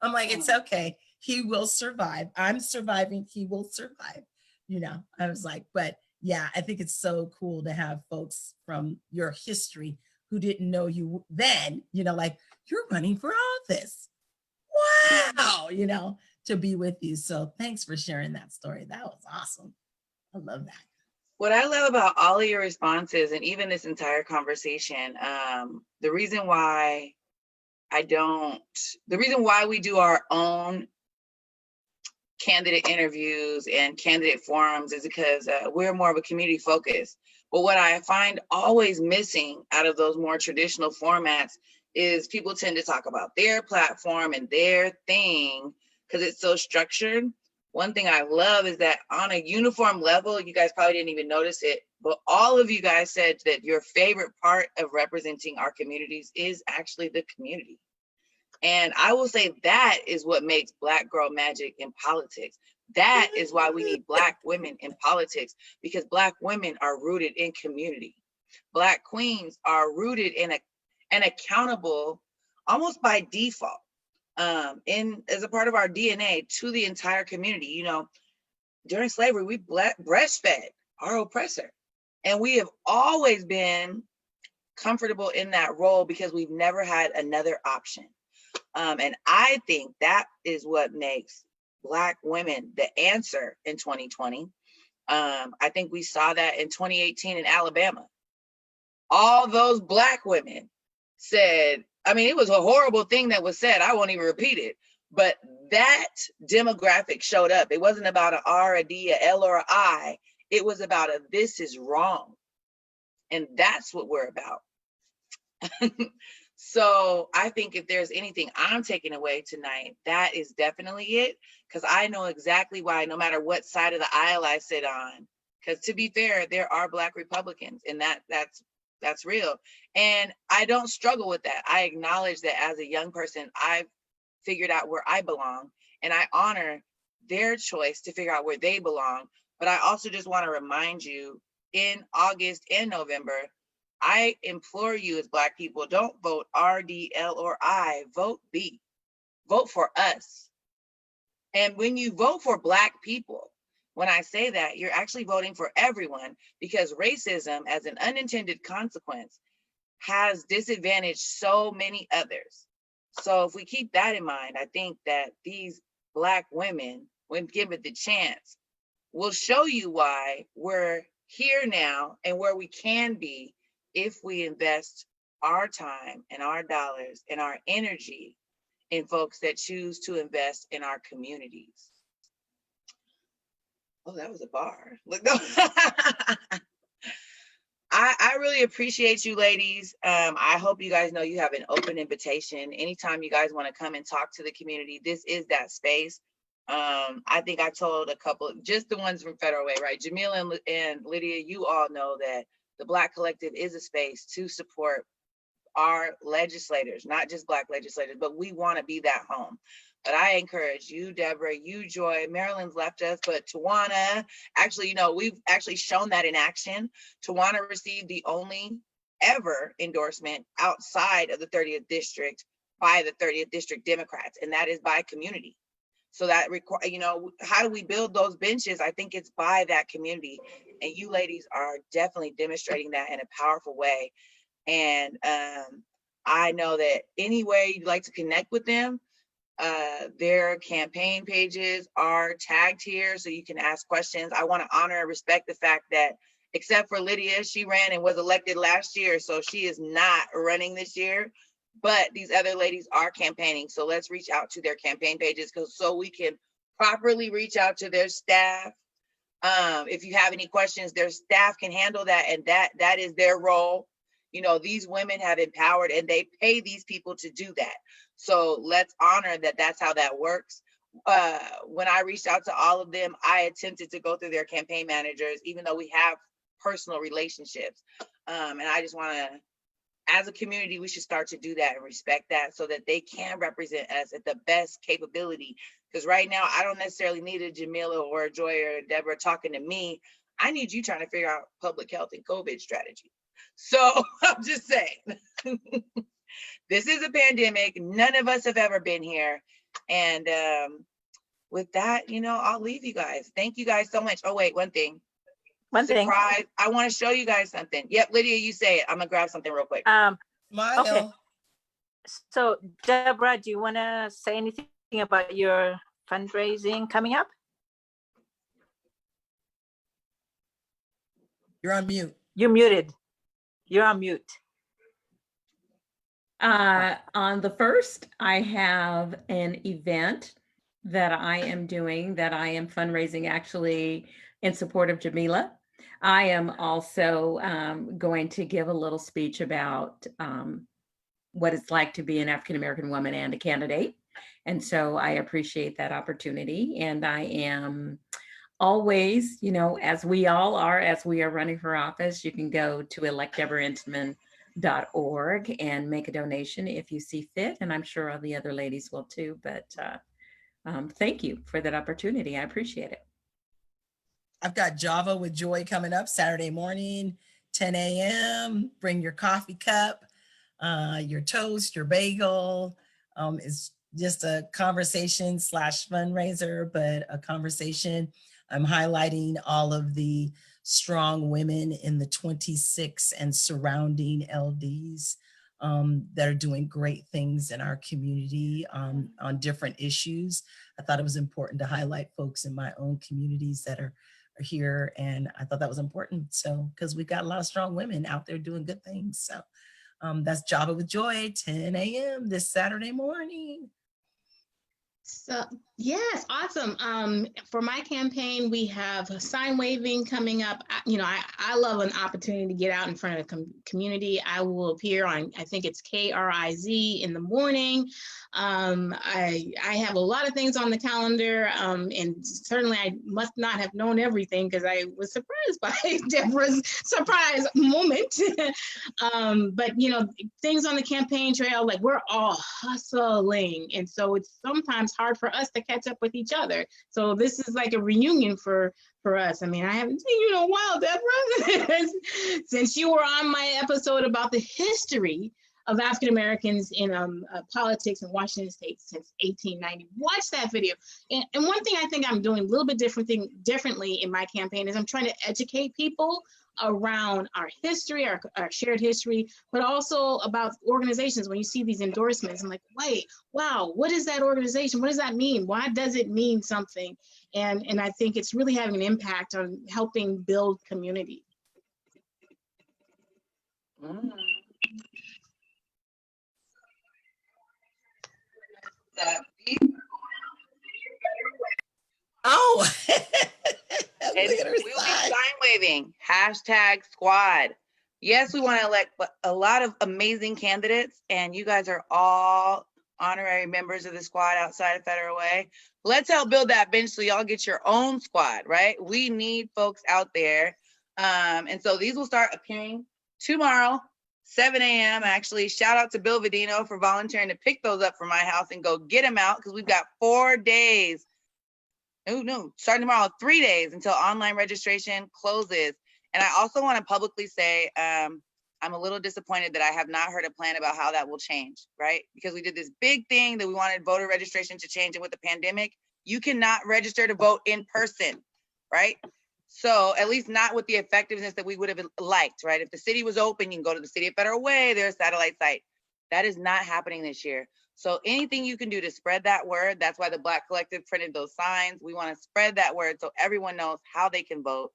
I'm like, it's okay. He will survive. I'm surviving. He will survive. You know, I was like, but yeah, I think it's so cool to have folks from your history who didn't know you then, you know, like you're running for office. Wow, you know, to be with you. So thanks for sharing that story. That was awesome. I love that. What I love about all of your responses and even this entire conversation, the reason why we do our own candidate interviews and candidate forums is because we're more of a community focus. But what I find always missing out of those more traditional formats is people tend to talk about their platform and their thing because it's so structured. One thing I love is that on a uniform level, you guys probably didn't even notice it, but all of you guys said that your favorite part of representing our communities is actually the community. And I will say that is what makes Black girl magic in politics. That is why we need Black women in politics, because Black women are rooted in community. Black queens are rooted in and accountable almost by default as a part of our DNA to the entire community. You know, during slavery, we breastfed our oppressor. And we have always been comfortable in that role because we've never had another option. And I think that is what makes Black women the answer in 2020. I think we saw that in 2018 in Alabama. All those Black women said, I mean, it was a horrible thing that was said. I won't even repeat it. But that demographic showed up. It wasn't about an R, a D, a L, or an I. It was about a this is wrong. And that's what we're about. So I think if there's anything I'm taking away tonight, that is definitely it. Because I know exactly why, no matter what side of the aisle I sit on. Because to be fair, there are Black Republicans, and that's real. And I don't struggle with that. I acknowledge that as a young person, I've figured out where I belong, and I honor their choice to figure out where they belong. But I also just want to remind you, in August and November, I implore you as Black people, don't vote R, D, L, or I, vote B. Vote for us. And when you vote for Black people, when I say that, you're actually voting for everyone, because racism, as an unintended consequence, has disadvantaged so many others. So if we keep that in mind, I think that these Black women, when given the chance, will show you why we're here now and where we can be if we invest our time and our dollars and our energy in folks that choose to invest in our communities. Oh, that was a bar. Look, no. I really really appreciate you ladies. I hope you guys know you have an open invitation. Anytime you guys want to come and talk to the community, this is that space. I think I told a couple, just the ones from Federal Way, right? Jamila and Lydia, you all know that the Black Collective is a space to support our legislators, not just Black legislators, but we want to be that home. But I encourage you, Debra, you, Joy, Marilyn's left us, but Tawana, actually, you know, we've actually shown that in action. Tawana received the only ever endorsement outside of the 30th district by the 30th district Democrats, and that is by community. So that require, you know, how do we build those benches? I think it's by that community, and you ladies are definitely demonstrating that in a powerful way. And I know that any way you'd like to connect with them, their campaign pages are tagged here so you can ask questions. I want to honor and respect the fact that, except for Lydia, she ran and was elected last year, so she is not running this year. But these other ladies are campaigning, so let's reach out to their campaign pages so we can properly reach out to their staff. If you have any questions, their staff can handle that, and that is their role. You know, these women have empowered and they pay these people to do that. So let's honor that that's how that works. When I reached out to all of them, I attempted to go through their campaign managers, even though we have personal relationships. And I just want to, as a community, we should start to do that and respect that so that they can represent us at the best capability. Because right now, I don't necessarily need a Jamila or a Joy or a Debra talking to me. I need you trying to figure out public health and COVID strategy. So I'm just saying, this is a pandemic. None of us have ever been here. And with that, you know, I'll leave you guys. Thank you guys so much. Oh, wait, one thing. Surprise. I want to show you guys something. Yep, Lydia, you say it. I'm going to grab something real quick. Okay. So, Debra, do you want to say anything about your fundraising coming up? You're on mute. You're muted. You're on mute. On the 1st, I have an event that I am doing, that I am fundraising actually in support of Jamila. I am also going to give a little speech about what it's like to be an African-American woman and a candidate. And so I appreciate that opportunity. And I am always, you know, as we all are, as we are running for office, you can go to electdebraentenman.org and make a donation if you see fit. And I'm sure all the other ladies will too. But thank you for that opportunity. I appreciate it. I've got Java with Joy coming up Saturday morning, 10 a.m. Bring your coffee cup, your toast, your bagel. It's just a conversation / fundraiser, but a conversation. I'm highlighting all of the strong women in the 26 and surrounding LDs that are doing great things in our community on different issues. I thought it was important to highlight folks in my own communities that are here, and I thought that was important. So, because we've got a lot of strong women out there doing good things. So that's Java with Joy, 10 a.m. this Saturday morning. So yes, awesome. For my campaign, we have sign waving coming up. You know, I love an opportunity to get out in front of the community. I will appear on, I think it's KRIZ in the morning. I have a lot of things on the calendar, and certainly I must not have known everything because I was surprised by Debra's surprise moment. But you know, things on the campaign trail, like we're all hustling, and so it's sometimes hard for us to catch up with each other. So this is like a reunion for us. I mean, I haven't seen you in a while, Debra, since you were on my episode about the history of African Americans in politics in Washington State since 1890. Watch that video. And one thing I think I'm doing a little bit differently in my campaign is I'm trying to educate people around our history, our shared history, but also about organizations. When you see these endorsements, I'm like, wait, wow, what is that organization? What does that mean? Why does it mean something? And I think it's really having an impact on helping build community. Oh, And we'll be sign waving, #squad. Yes, we want to elect a lot of amazing candidates, and you guys are all honorary members of the squad outside of Federal Way. Let's help build that bench so y'all get your own squad, right? We need folks out there. And so these will start appearing tomorrow, 7 a.m. Actually, shout out to Bill Vidino for volunteering to pick those up from my house and go get them out, because we've got 4 days. No, starting tomorrow, 3 days until online registration closes. And I also want to publicly say, I'm a little disappointed that I have not heard a plan about how that will change, right? Because we did this big thing that we wanted voter registration to change, and with the pandemic, you cannot register to vote in person, right? So at least not with the effectiveness that we would have liked, right? If the city was open, you can go to the City of Federal Way, there's a satellite site. That is not happening this year. So anything you can do to spread that word, that's why the Black Collective printed those signs. We want to spread that word so everyone knows how they can vote.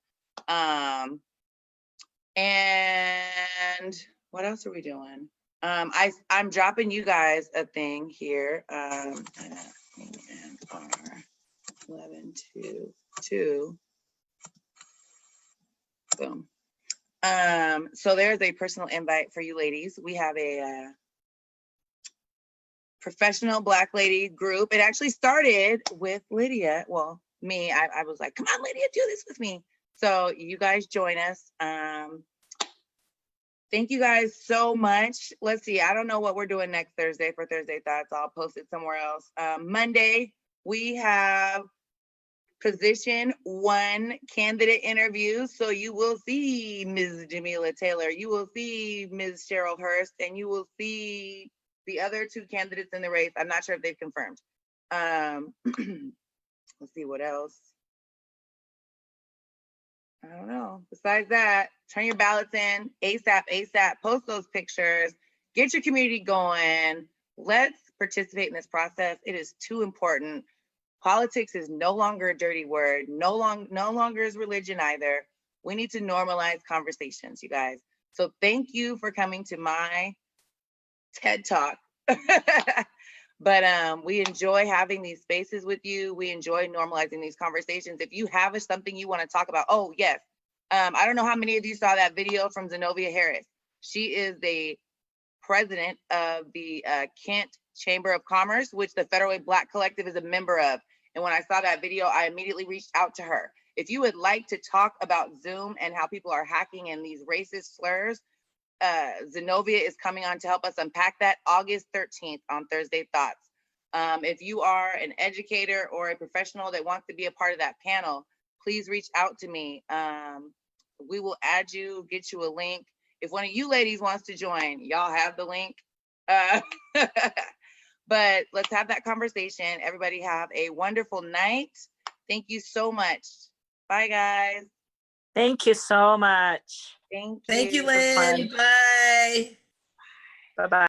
And what else are we doing? I'm dropping you guys a thing here. 1122. Boom. So there's a personal invite for you ladies. We have a professional Black lady group. It actually started with Lydia. Well, me, I was like, come on, Lydia, do this with me. So you guys join us. Thank you guys so much. Let's see, I don't know what we're doing next Thursday for Thursday Thoughts. I'll post it somewhere else. Monday, we have position 1 candidate interviews. So you will see Ms. Jamila Taylor, you will see Ms. Cheryl Hurst, and you will see the other 2 candidates in the race. I'm not sure if they've confirmed. Let's see what else. I don't know. Besides that, turn your ballots in ASAP, post those pictures, get your community going. Let's participate in this process. It is too important. Politics is no longer a dirty word. No longer is religion either. We need to normalize conversations, you guys. So thank you for coming to my TED Talk. But we enjoy having these spaces with you. We enjoy normalizing these conversations. If you have something you want to talk about, oh yes. I don't know how many of you saw that video from Zenobia Harris. She is the president of the Kent Chamber of Commerce, which the Federal Way Black Collective is a member of. And when I saw that video, I immediately reached out to her. If you would like to talk about Zoom and how people are hacking and these racist slurs, Zenobia is coming on to help us unpack that August 13th on Thursday Thoughts. If you are an educator or a professional that wants to be a part of that panel, please reach out to me. We will add you, get you a link. If one of you ladies wants to join, y'all have the link. But let's have that conversation. Everybody have a wonderful night. Thank you so much. Bye, guys. Thank you so much. Thank you. Thank you, Lynn. Bye. Bye-bye.